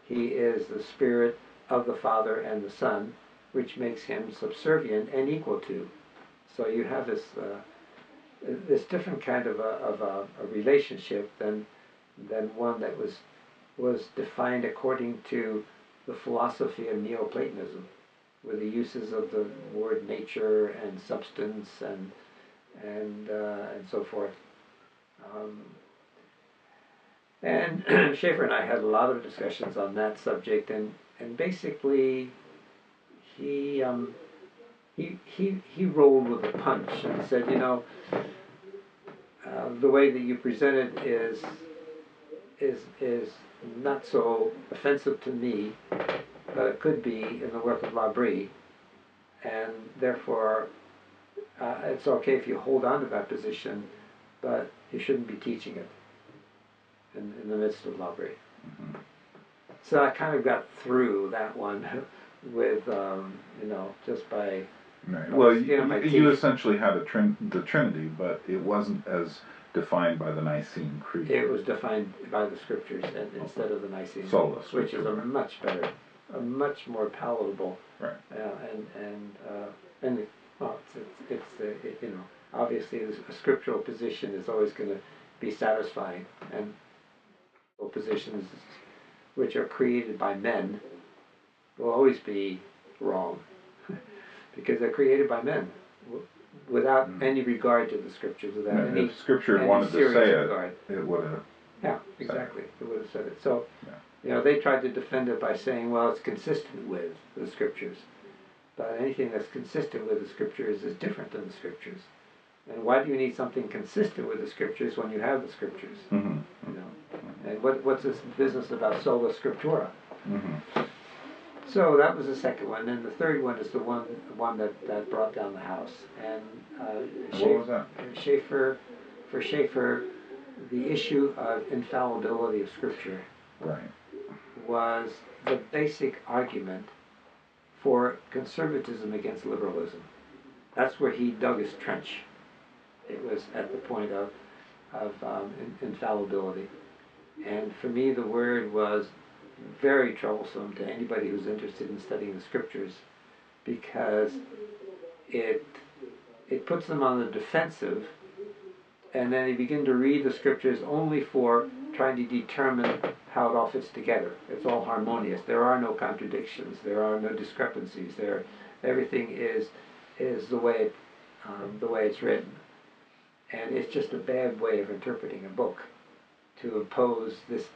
He is the Spirit of the Father and the Son, which makes him subservient and equal to. So you have this different kind of a relationship than one that was defined according to the philosophy of Neoplatonism, with the uses of the word nature and substance and so forth. And Schaeffer and I had a lot of discussions on that subject, and basically he rolled with a punch and said, the way that you present it is not so offensive to me, but it could be in the work of Laughery, and therefore it's okay if you hold on to that position, but you shouldn't be teaching it in the midst of Laughery. Mm-hmm. So I kind of got through that one with, just by... Right. Well, you essentially had the Trinity, but it wasn't as defined by the Nicene Creed. It was defined by the Scriptures instead of the Nicene Sola Creed, which is a much better, a much more palatable. Right. Obviously a scriptural position is always going to be satisfying, and positions which are created by men will always be wrong. Because they're created by men, without any regard to the Scriptures, without any. If Scripture wanted to say regard. It would have. Yeah, exactly. It would have said it. So, they tried to defend it by saying, well, it's consistent with the Scriptures. But anything that's consistent with the Scriptures is different than the Scriptures. And why do you need something consistent with the Scriptures when you have the Scriptures? Mm-hmm. And what's this business about sola scriptura? Mm-hmm. So that was the second one, and the third one is the one that brought down the house. And what was that? For Schaeffer, the issue of infallibility of Scripture was the basic argument for conservatism against liberalism. That's where he dug his trench. It was at the point of infallibility. And for me, the word was very troublesome to anybody who's interested in studying the Scriptures, because it puts them on the defensive, and then they begin to read the Scriptures only for trying to determine how it all fits together. It's all harmonious. There are no contradictions. There are no discrepancies. Everything is the way it's written, and it's just a bad way of interpreting a book, to impose this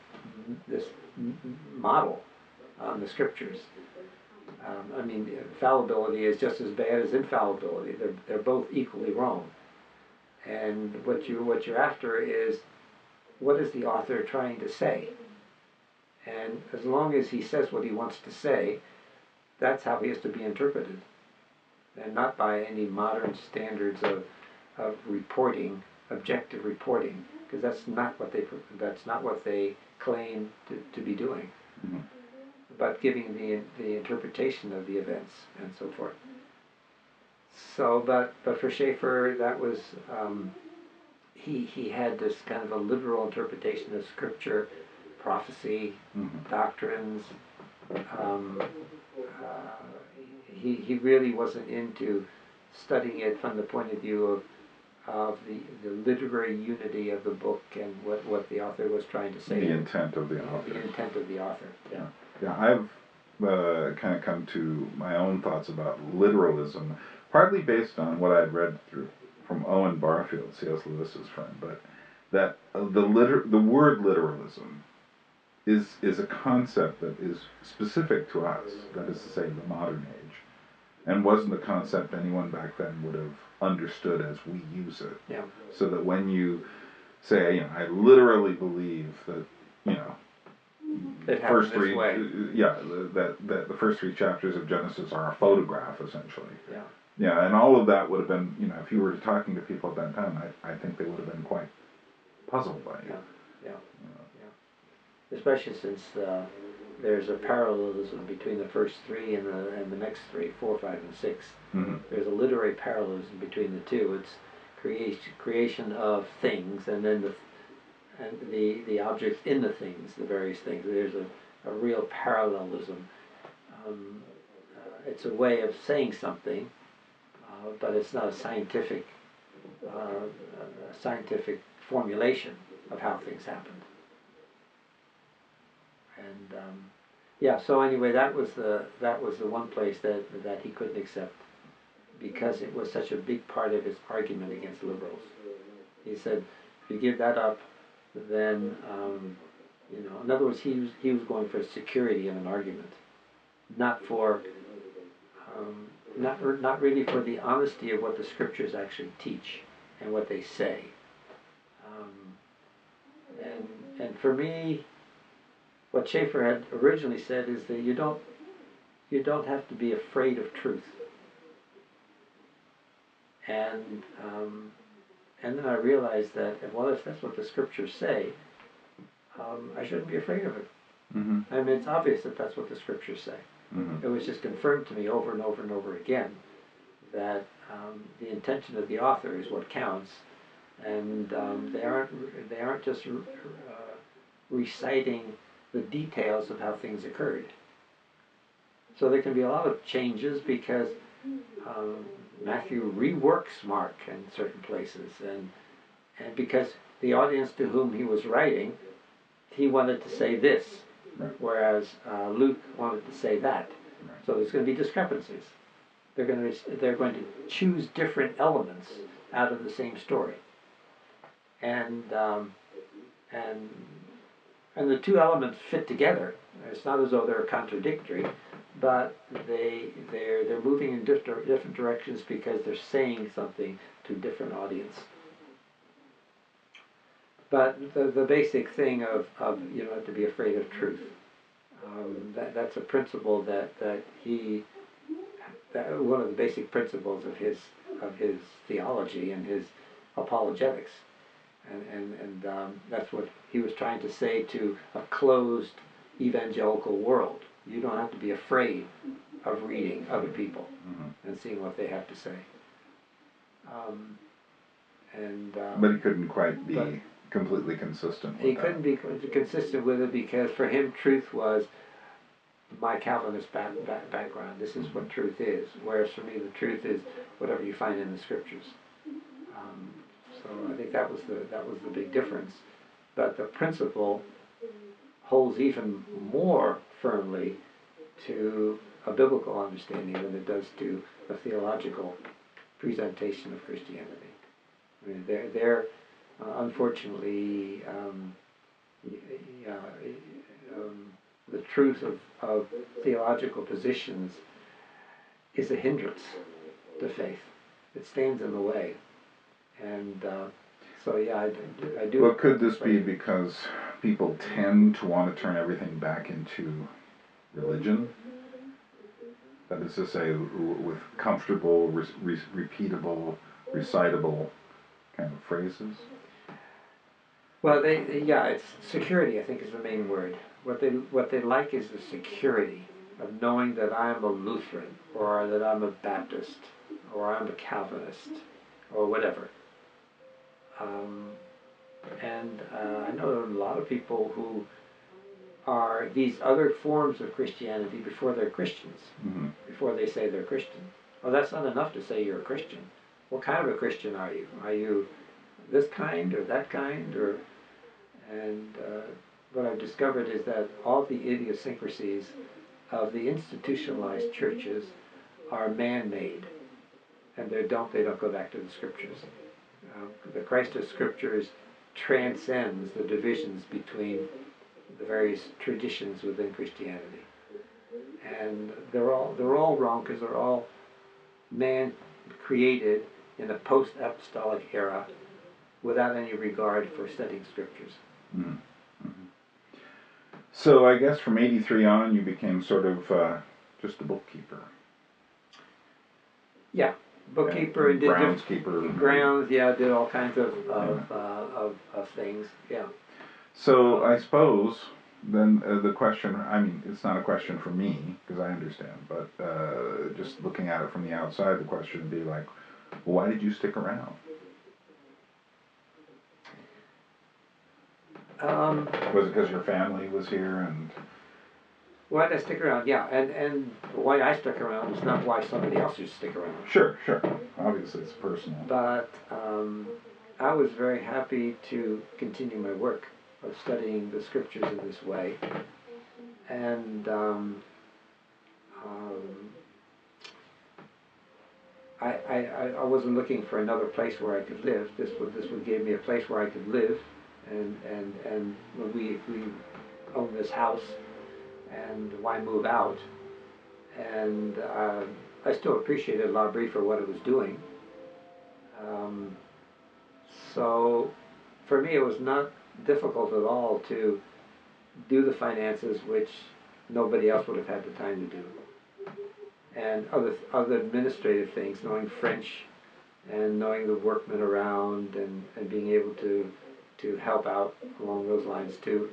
model on the Scriptures. Fallibility is just as bad as infallibility. They're both equally wrong. And what you're after is, what is the author trying to say? And as long as he says what he wants to say, that's how he has to be interpreted, and not by any modern standards of reporting, objective reporting, because that's not what they claim to be doing, but giving the interpretation of the events and so forth. So, but for Schaeffer, that was he had this kind of a literal interpretation of Scripture, prophecy, doctrines. he really wasn't into studying it from the point of view of the literary unity of the book and what the author was trying to say. The intent of the author. The intent of the author. Yeah. Yeah, I've kind of come to my own thoughts about literalism, partly based on what I'd read from Owen Barfield, C.S. Lewis's friend, but that the word literalism is a concept that is specific to us, that is to say, the modern age, and wasn't a concept anyone back then would have understood as we use it. Yeah. So that when you say, I literally believe that, first three, that the first three chapters of Genesis are a photograph, essentially. Yeah. Yeah, and all of that would have been, if you were talking to people at that time, I think they would have been quite puzzled by it. Yeah. Especially since there's a parallelism between the first three and the next three, 4, 5, and 6. Mm-hmm. There's a literary parallelism between the two. It's creation of things, and then the objects in the things, the various things. There's a real parallelism. It's a way of saying something, but it's not a scientific formulation of how things happened. And so anyway, that was the one place that he couldn't accept, because it was such a big part of his argument against liberals. He said, if you give that up, then in other words, he was going for security in an argument, not for not really for the honesty of what the scriptures actually teach and what they say. And for me, what Schaeffer had originally said is that you don't have to be afraid of truth. And then I realized that, well, if that's what the scriptures say, I shouldn't be afraid of it. Mm-hmm. I mean, it's obvious that that's what the scriptures say. Mm-hmm. It was just confirmed to me over and over and over again that the intention of the author is what counts, and they aren't just reciting the details of how things occurred. So there can be a lot of changes because Matthew reworks Mark in certain places, and because the audience to whom he was writing, he wanted to say this, whereas Luke wanted to say that. So there's going to be discrepancies. They're going to choose different elements out of the same story, and the two elements fit together. It's not as though they're contradictory, but they're moving in different directions because they're saying something to a different audience. But the basic thing of you don't have to be afraid of truth. That's a principle that one of the basic principles of his theology and his apologetics, and that's what he was trying to say to a closed evangelical world. You don't have to be afraid of reading other people and seeing what they have to say. But he couldn't quite be completely consistent with that. He couldn't be consistent with it because for him truth was my Calvinist background. This is what truth is. Whereas for me the truth is whatever you find in the scriptures. So I think that was the big difference. But the principle holds even more firmly to a biblical understanding than it does to a theological presentation of Christianity. I mean, they're unfortunately, the truth of theological positions is a hindrance to faith. It stands in the way. And I do. Well, could this be because people tend to want to turn everything back into religion? That is to say, with comfortable, repeatable, recitable kind of phrases? Well, it's security, I think, is the main word. What they like is the security of knowing that I'm a Lutheran, or that I'm a Baptist, or I'm a Calvinist, or whatever. And I know there are a lot of people who are these other forms of Christianity before they're Christians, Mm-hmm. before they say they're Christian. Well, that's not enough to say you're a Christian. What kind of a Christian are you? Are you this kind or that kind? And what I've discovered is that all the idiosyncrasies of the institutionalized churches are man-made, and they don't go back to the scriptures. The Christ of Scriptures transcends the divisions between the various traditions within Christianity, and they're all wrong because they're all man created in a post-apostolic era without any regard for studying scriptures. Mm-hmm. Mm-hmm. So I guess from '83 on, you became sort of just a bookkeeper. Yeah, bookkeeper and did groundskeeper. Grounds, yeah, did all kinds of things. Yeah. So I suppose then the question, I mean, it's not a question for me because I understand, but just looking at it from the outside, the question would be like, well, why did you stick around? Was it because your family was here and? Why did I stick around? Yeah, and why I stuck around is not why somebody else should stick around. Sure. Obviously, it's personal. But I was very happy to continue my work of studying the scriptures in this way, and I wasn't looking for another place where I could live. This would give me a place where I could live, and when we own this house, and why move out? And I still appreciated Laughery for what it was doing. So for me, it was not difficult at all to do the finances, which nobody else would have had the time to do, and other administrative things, knowing French and knowing the workmen around, and being able to help out along those lines too.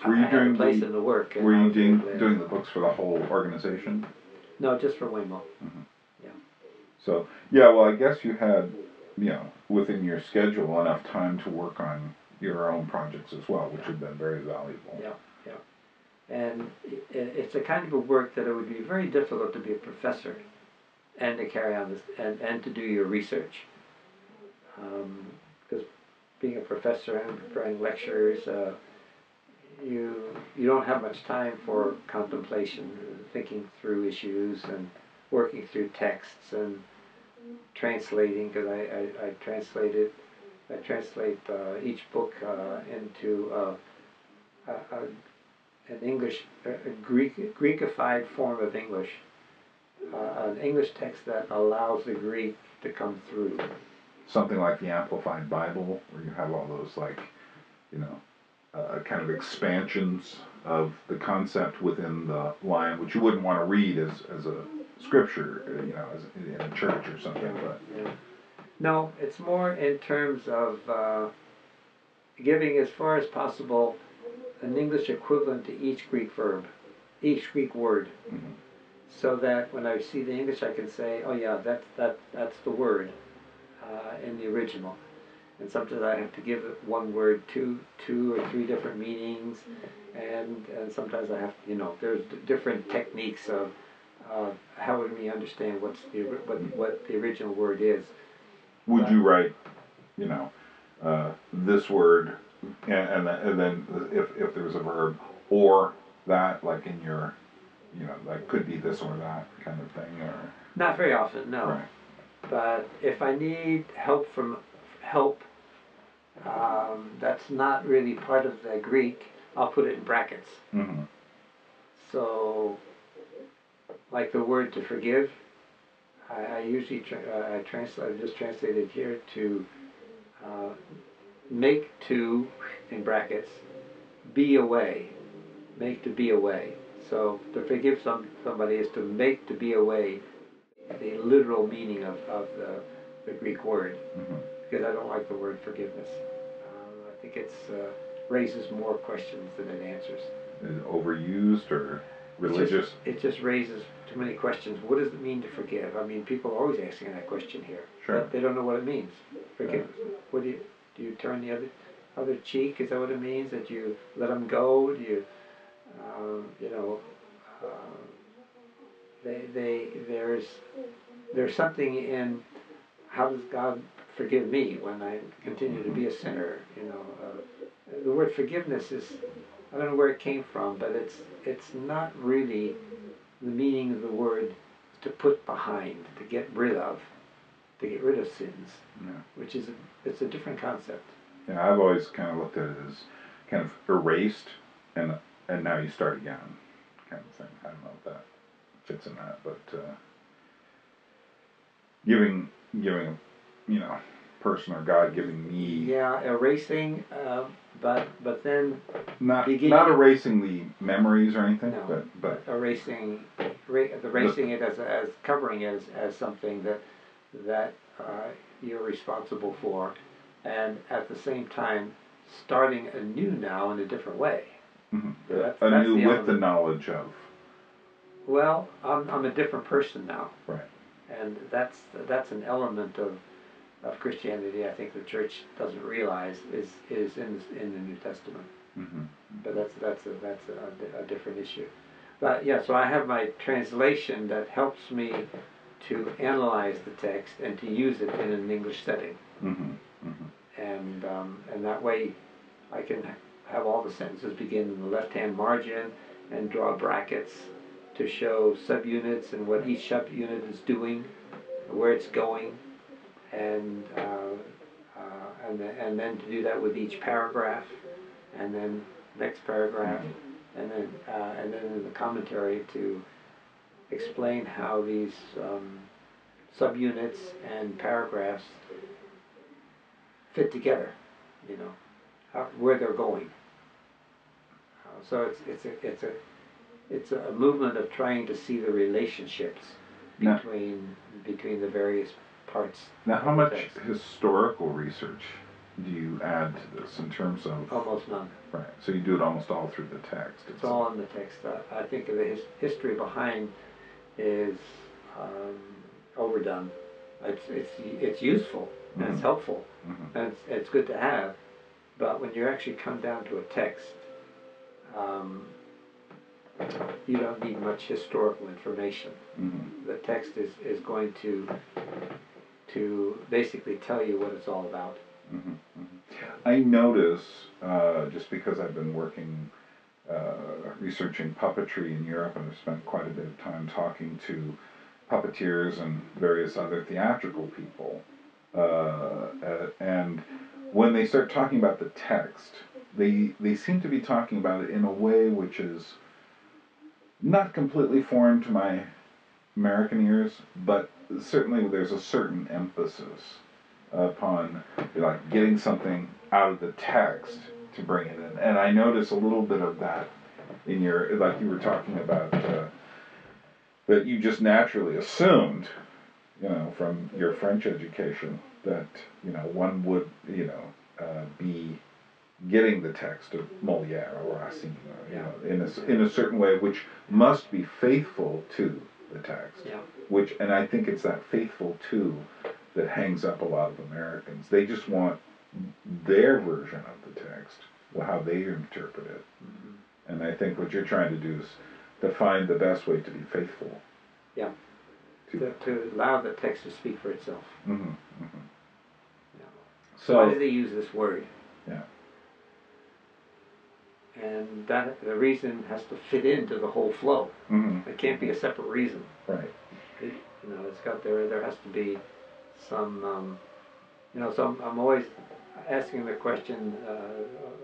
Were you doing place in the work? Were you doing the books for the whole organization? No, just for Huémoz. Mm-hmm. Yeah. So yeah, well, I guess you had, within your schedule enough time to work on your own projects as well, which have been very valuable. Yeah. And it's a kind of a work that it would be very difficult to be a professor and to carry on this and to do your research. Because being a professor and preparing lectures, you don't have much time for contemplation, thinking through issues and working through texts and translating, because I translate each book into an English, a Greekified form of English, an English text that allows the Greek to come through. Something like the Amplified Bible, where you have all those kind of expansions of the concept within the line, which you wouldn't want to read as a scripture, as in a church or something. But no, it's more in terms of giving, as far as possible, an English equivalent to each Greek verb, each Greek word, mm-hmm. so that when I see the English, I can say, "Oh yeah, that's the word in the original." And sometimes I have to give one word two or three different meanings, and sometimes I have, there's different techniques of helping me understand what the original word is. Would you write, this word, and then if there was a verb or that, like in your, like could be this or that kind of thing, or not very often, no. Right. But if I need help, that's not really part of the Greek, I'll put it in brackets. Mm-hmm. So, like the word to forgive, I usually I just translated here to make to, in brackets, be away. Make to be away. So to forgive somebody is to make to be away, the literal meaning of the Greek word, mm-hmm. because I don't like the word forgiveness. I think it raises more questions than it answers. Is it overused or religious? It just raises too many questions. What does it mean to forgive? I mean, people are always asking that question here. Sure. But they don't know what it means. Forgiveness. What do you turn the other? other cheek? Is that what it means? That you let them go? Do you, you know, there's something in how does God forgive me when I continue to be a sinner? You know, the word forgiveness is, I don't know where it came from, but it's not really the meaning of the word to put behind, to get rid of sins, which is it's a different concept. Yeah, I've always kind of looked at it as kind of erased and now you start again, kind of thing. I don't know if that fits in that, but giving you know, person or God giving me. Yeah, erasing, but then not erasing the memories or anything, no, but erasing it as covering it as something that you're responsible for, and at the same time starting anew now in a different way. Mm-hmm. That's anew with the knowledge of. Well, I'm a different person now. Right. And that's an element of Christianity I think the church doesn't realize is in the New Testament. Mm-hmm. But that's a different issue. But yeah, so I have my translation that helps me to analyze the text and to use it in an English setting. Mm-hmm. Mm-hmm. And that way I can have all the sentences begin in the left-hand margin and draw brackets to show subunits and what each subunit is doing, where it's going, and then to do that with each paragraph, and then next paragraph, and then in the commentary to explain how these subunits and paragraphs fit together, you know, where they're going. So it's a movement of trying to see the relationships between the various parts. Now, how much historical research do you add to this in terms of? Almost none. Right. So you do it almost all through the text. It's all in the text. I think the history behind is overdone. It's useful and it's helpful and it's good to have, but when you actually come down to a text, you don't need much historical information. The text is going to basically tell you what it's all about. I notice, just because I've been working, researching puppetry in Europe, and I've spent quite a bit of time talking to puppeteers and various other theatrical people, and when they start talking about the text, they seem to be talking about it in a way which is not completely foreign to my American ears, but certainly there's a certain emphasis upon like getting something out of the text to bring it in. And I notice a little bit of that in your, like you were talking about, that you just naturally assumed, you know, from your French education that, you know, one would, you know, be getting the text of Molière or Racine, you know, in a certain way, which must be faithful to the text. Yeah. Which, and I think it's that faithful to that hangs up a lot of Americans. They just want their version of the text, how they interpret it. And I think what you're trying to do is to find the best way to be faithful. Yeah. To allow the text to speak for itself. Yeah. So why do they use this word? Yeah. And that the reason has to fit into the whole flow. It can't be a separate reason. Right. You know, it's got there has to be some, you know, so I'm always asking the question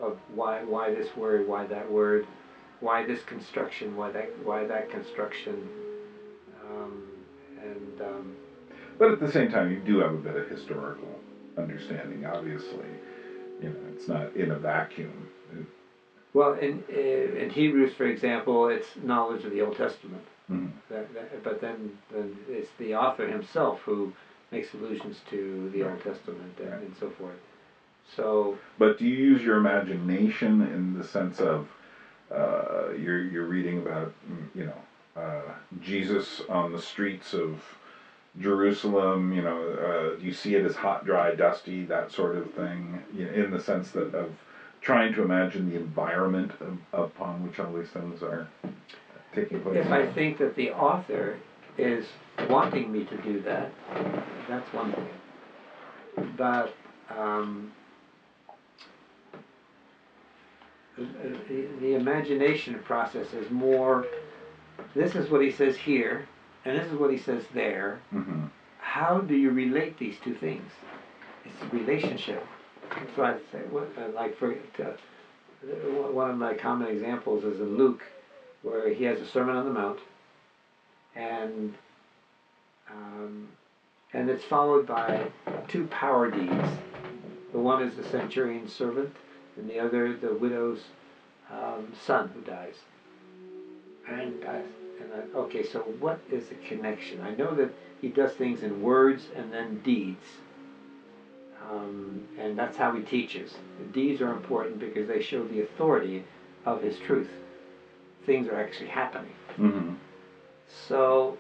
of why this word, why that word, why this construction, why that construction, but at the same time, you do have a bit of historical understanding. Obviously, you know, it's not in a vacuum. Well, in Hebrews, for example, it's knowledge of the Old Testament. But then it's the author himself who makes allusions to the Old Testament and so forth. So, but do you use your imagination in the sense of you're reading about, you know, Jesus on the streets of Jerusalem? You know, do you see it as hot, dry, dusty, that sort of thing? You know, in the sense that of trying to imagine the environment upon which all these things are taking place. If I think that the author is wanting me to do that, that's one thing. But the imagination process is more, this is what he says here, and this is what he says there. Mm-hmm. How do you relate these two things? It's a relationship. So I say, one of my common examples is in Luke, where he has a Sermon on the Mount, and it's followed by two power deeds. The one is the centurion's servant, and the other the widow's son who dies. Okay, so what is the connection? I know that he does things in words and then deeds. And that's how he teaches. The deeds are important because they show the authority of his truth. Things are actually happening. Mm-hmm. So,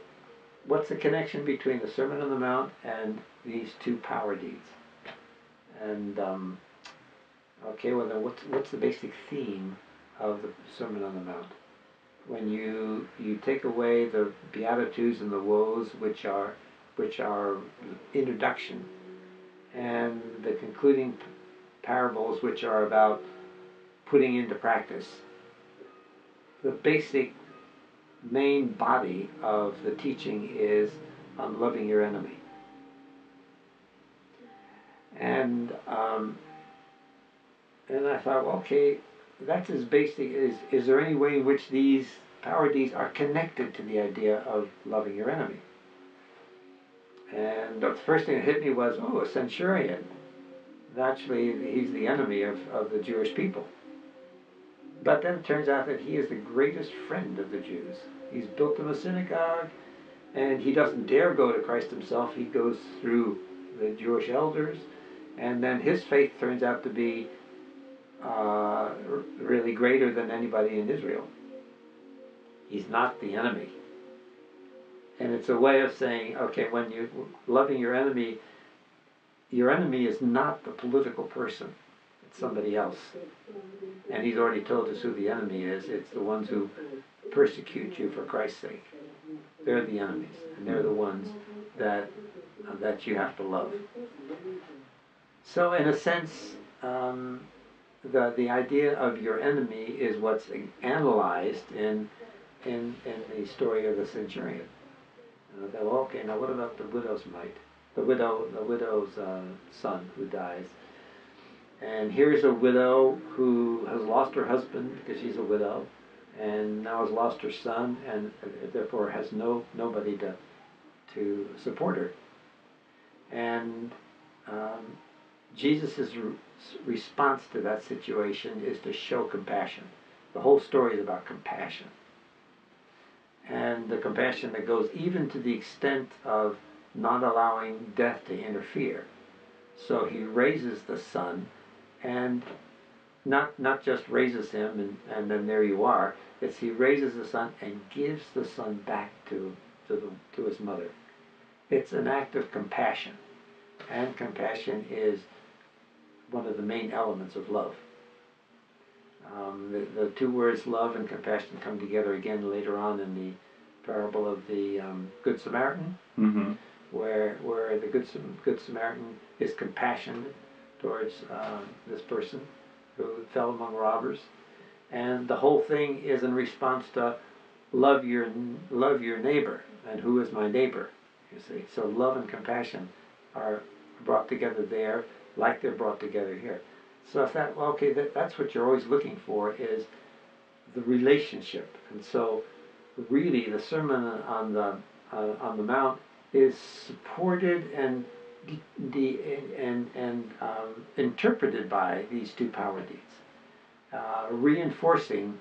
what's the connection between the Sermon on the Mount and these two power deeds? And okay, well then, what's the basic theme of the Sermon on the Mount? When you take away the Beatitudes and the woes, which are the introduction, and the concluding parables, which are about putting into practice, the basic main body of the teaching is on loving your enemy. And I thought, well, okay, that's as basic. Is there any way in which these power deeds are connected to the idea of loving your enemy? And the first thing that hit me was, oh, a centurion. Actually, he's the enemy of the Jewish people. But then it turns out that he is the greatest friend of the Jews. He's built them a synagogue, and he doesn't dare go to Christ himself. He goes through the Jewish elders, and then his faith turns out to be really greater than anybody in Israel. He's not the enemy. And it's a way of saying, okay, when you're loving your enemy is not the political person. It's somebody else. And he's already told us who the enemy is. It's the ones who persecute you for Christ's sake. They're the enemies, and they're the ones that you have to love. So in a sense, the idea of your enemy is what's analyzed in the story of the centurion. And I thought, well, okay, now what about the widow's mite? The widow's son who dies. And here's a widow who has lost her husband because she's a widow, and now has lost her son, and therefore has nobody to support her. And Jesus' response to that situation is to show compassion. The whole story is about compassion. And the compassion that goes even to the extent of not allowing death to interfere. So he raises the son, and not just raises him and then there you are. It's he raises the son and gives the son back to his mother. It's an act of compassion, and compassion is one of the main elements of love. The two words love and compassion come together again later on in the parable of the Good Samaritan, mm-hmm. where the Good Samaritan is compassionate towards this person who fell among robbers, and the whole thing is in response to love your neighbor. And who is my neighbor? You see, so love and compassion are brought together there, like they're brought together here. So I thought, well, okay, that's what you're always looking for, is the relationship. And so, really, the Sermon on the Mount is supported and interpreted by these two power deeds, reinforcing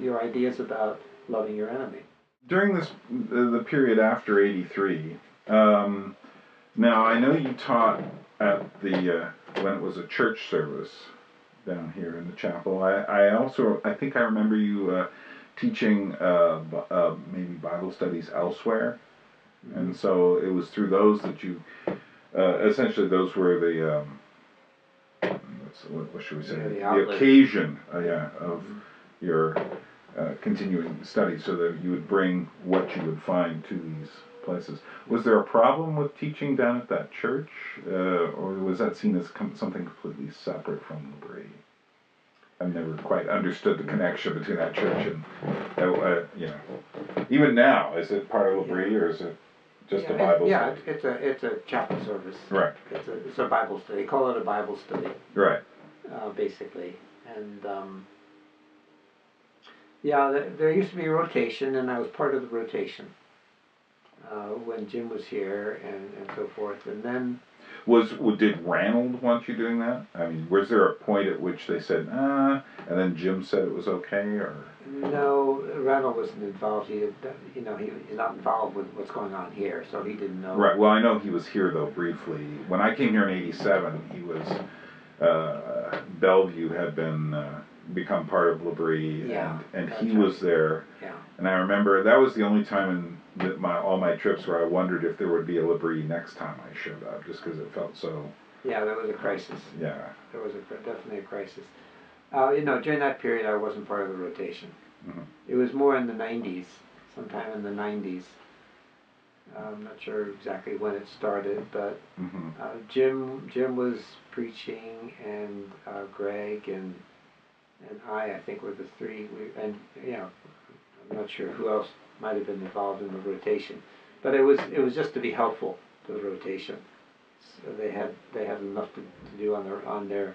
your ideas about loving your enemy. During the period after '83, now I know you taught at the when it was a church service down here in the chapel. I think I remember you teaching maybe Bible studies elsewhere, mm-hmm. and so it was through those that you essentially those were the what should we say? Yeah, the occasion, of your continuing study, so that you would bring what you would find to these places. Was there a problem with teaching down at that church, or was that seen as something completely separate from Laughery? I've never quite understood the connection between that church and, even now, is it part of Laughery, or is it just a Bible study? It's a chapel service. Right. It's a Bible study. They call it a Bible study. Right. Basically, and there used to be a rotation, and I was part of the rotation when Jim was here and so forth, and then. Did Ranald want you doing that? I mean, was there a point at which they said, and then Jim said it was okay, or? No, Ranald wasn't involved. He's not involved with what's going on here, so he didn't know. Right. Well, I know he was here though briefly. When I came here in '87, he was Bellevue had become part of Laughery, and he was there. Yeah. And I remember that was the only time in all my trips where I wondered if there would be a Laughery next time I showed up, just because it felt so. Yeah, there was a crisis. Yeah. There was definitely a crisis. During that period, I wasn't part of the rotation. Mm-hmm. It was more in the '90s, sometime in the '90s. I'm not sure exactly when it started, but mm-hmm. Jim was preaching, and Greg and I think were the three. I'm not sure who else might have been involved in the rotation, but it was just to be helpful to the rotation. So they had enough to do on their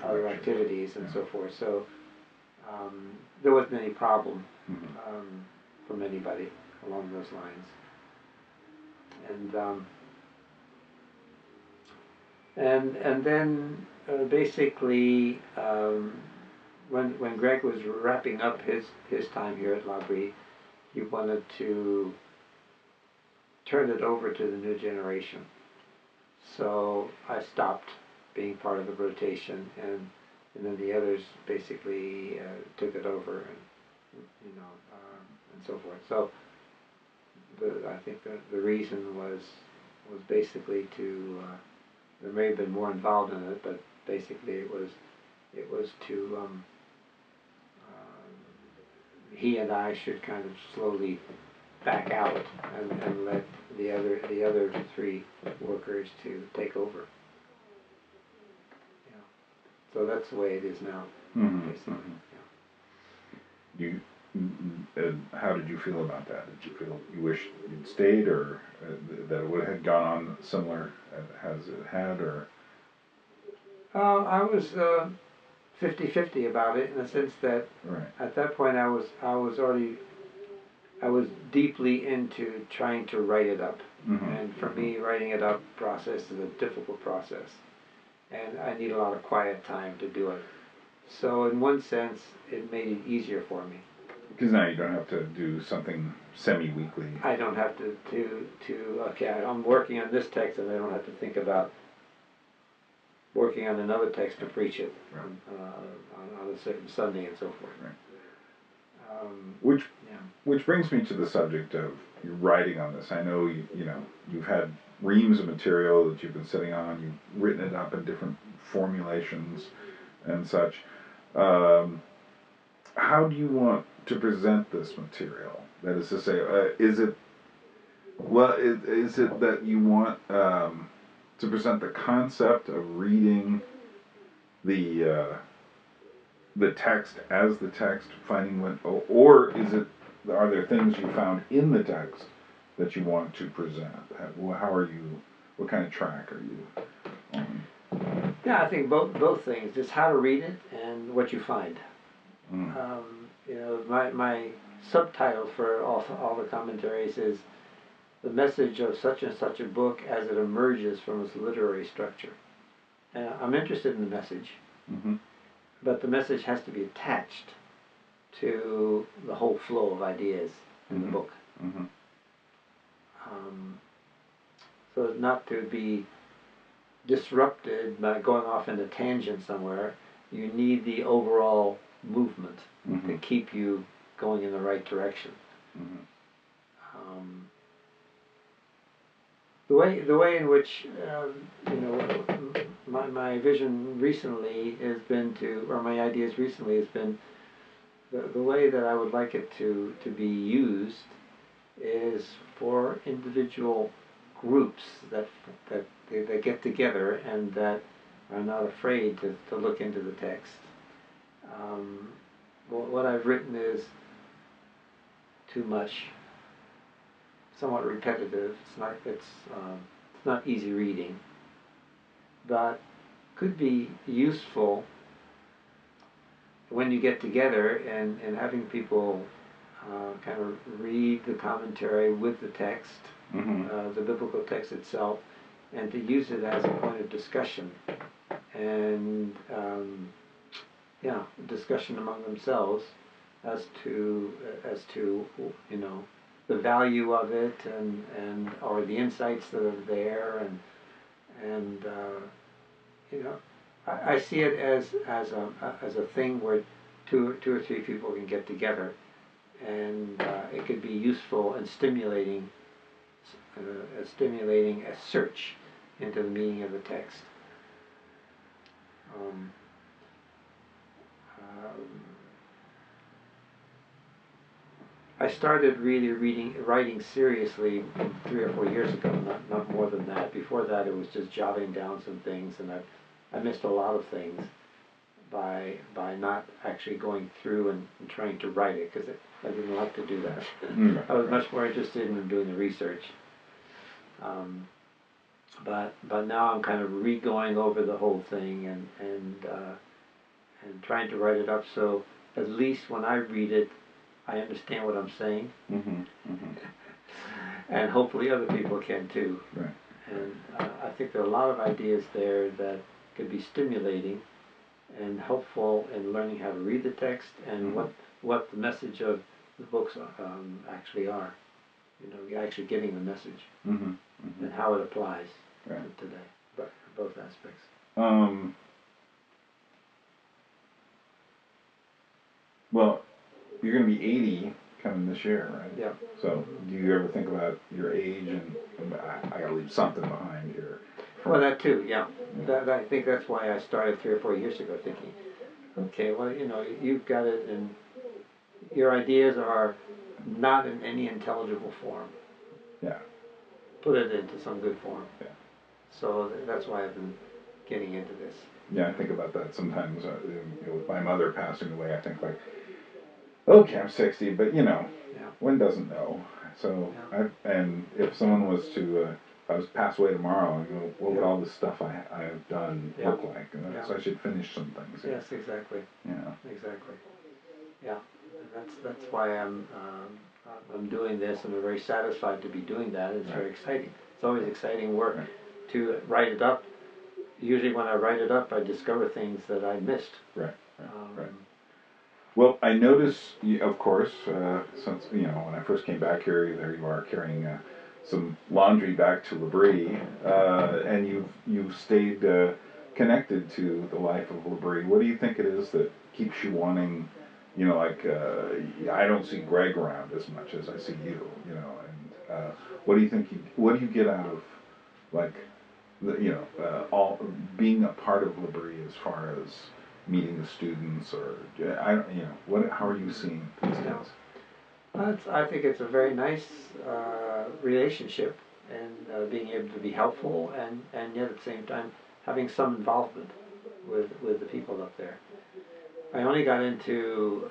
other activities and so forth. So there wasn't any problem from anybody along those lines. And then basically when Greg was wrapping up his time here at Laughery, he wanted to turn it over to the new generation. So I stopped being part of the rotation, and then the others basically took it over, and so forth. So I think the reason was basically to there may have been more involved in it, but basically it was to he and I should kind of slowly back out and let the other three workers to take over. Yeah. So that's the way it is now, basically. Mm-hmm. Yeah. How did you feel about that? Did you feel you wish you'd stayed, or that it would have gone on similar as it had, or? I was 50-50 about it, in the sense that at that point I was deeply into trying to write it up. Mm-hmm. And for me, writing it up process is a difficult process, and I need a lot of quiet time to do it. So in one sense, it made it easier for me. Because now you don't have to do something semi-weekly. I don't have to okay, I'm working on this text, and I don't have to think about working on another text to preach it on a certain Sunday and so forth. Right. Which brings me to the subject of your writing on this. I know you've had reams of material that you've been sitting on. You've written it up in different formulations and such. How do you want to present this material? That is to say, is it that you want to present the concept of reading the text as the text, finding or are there things you found in the text that you want to present? What kind of track are you on? Yeah, I think both things. Just how to read it and what you find. My subtitle for all the commentaries is "The Message of Such and Such a Book as it emerges from its literary structure." And I'm interested in the message, but the message has to be attached to the whole flow of ideas in the book. So as not to be disrupted by going off in a tangent somewhere. You need the overall movement to keep you going in the right direction. The way in which my vision recently has been to, or my ideas recently has been, the way that I would like it to be used is for individual groups that get together and that are not afraid to look into the text. What I've written is too much, somewhat repetitive. It's not easy reading, but could be useful when you get together and having people kind of read the commentary with the text, the biblical text itself, and to use it as a point of discussion and discussion among themselves as to the value of it and or the insights that are there and I see it as a thing where two or three people can get together and it could be useful and stimulating a search into the meaning of the text. I started really writing seriously 3 or 4 years ago, not more than that. Before that, it was just jotting down some things, and I missed a lot of things by not actually going through and trying to write it, because I didn't like to do that. I was much more interested in doing the research. But now I'm kind of re-going over the whole thing and trying to write it up so at least when I read it, I understand what I'm saying, and hopefully other people can too. Right. And I think there are a lot of ideas there that could be stimulating and helpful in learning how to read the text and what the message of the books actually are. You're actually getting the message and how it applies today, but both aspects. Well, you're going to be 80 coming this year, right? Yeah. So, do you ever think about your age and I got to leave something behind here? Well, that too, yeah. I think that's why I started 3 or 4 years ago, thinking, okay, well, you've got it, and your ideas are not in any intelligible form. Yeah. Put it into some good form. Yeah. So that's why I've been getting into this. Yeah, I think about that sometimes. With my mother passing away, I think like, okay, I'm 60, but one doesn't know. So, and if someone was to, if I was passed away tomorrow, what would all this stuff I have done look like? So I should finish some things. Yes, exactly. Yeah. Exactly. Yeah, and that's why I'm doing this, and I'm very satisfied to be doing that. It's very exciting. It's always exciting work to write it up. Usually when I write it up, I discover things that I missed. Right. Well, I notice, of course, since when I first came back here, there you are carrying some laundry back to Laughery, and you've stayed connected to the life of Laughery. What do you think it is that keeps you wanting? I don't see Greg around as much as I see you. And what do you think? What do you get out of all being a part of Laughery as far as meeting the students, or how are you seeing these things? I think it's a very nice relationship, and being able to be helpful, and yet at the same time having some involvement with the people up there. I only got into,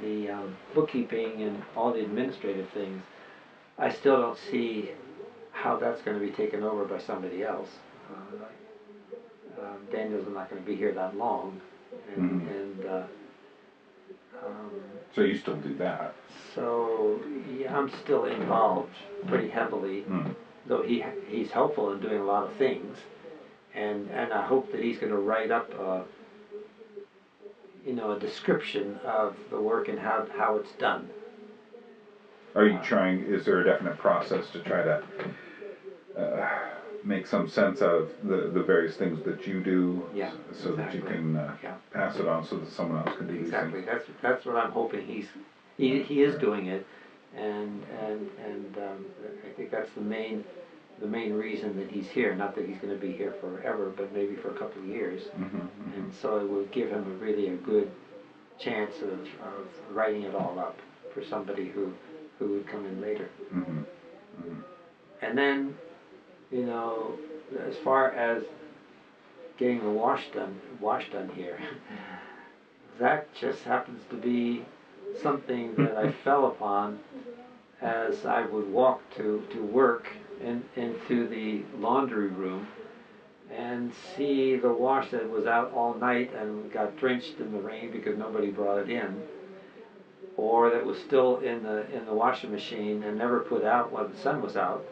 the bookkeeping and all the administrative things. I still don't see how that's going to be taken over by somebody else. Daniel's not going to be here that long, so you still do that? So yeah, I'm still involved pretty heavily, though he's helpful in doing a lot of things, and I hope that he's going to write up a description of the work and how it's done. Are you trying? Is there a definite process to try to make some sense of the various things that you do, so that you can pass it on so that someone else can do these things? That's what I'm hoping he is doing it, and I think that's the main the main reason that he's here. Not that he's going to be here forever, but maybe for a couple of years. And so it would give him a good chance of writing it all up for somebody who would come in later. And then, you know, as far as getting the wash done here, that just happens to be something that I fell upon as I would walk to work into the laundry room and see the wash that was out all night and got drenched in the rain because nobody brought it in, or that was still in the washing machine and never put out when the sun was out.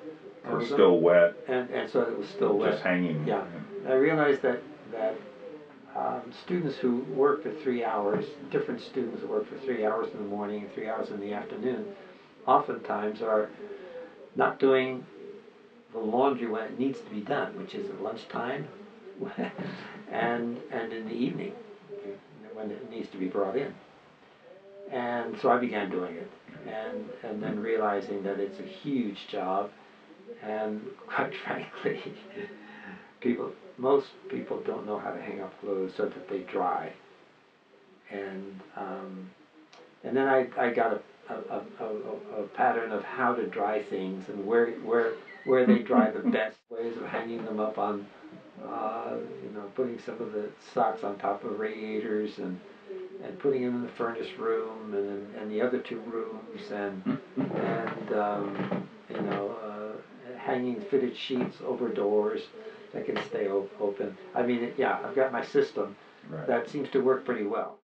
Or still wet. And so it was still wet. Just hanging. Yeah. I realized that students who work for 3 hours, different students that work for 3 hours in the morning and 3 hours in the afternoon, oftentimes are not doing the laundry when it needs to be done, which is at lunchtime and in the evening when it needs to be brought in. And so I began doing it, and then realizing that it's a huge job, and quite frankly, most people don't know how to hang up clothes so that they dry. And then I got a pattern of how to dry things and where they dry the best, ways of hanging them up on, you know, putting some of the socks on top of radiators and putting them in the furnace room and the other two rooms and you know, hanging fitted sheets over doors that can stay open. I mean, yeah, I've got my system that seems to work pretty well.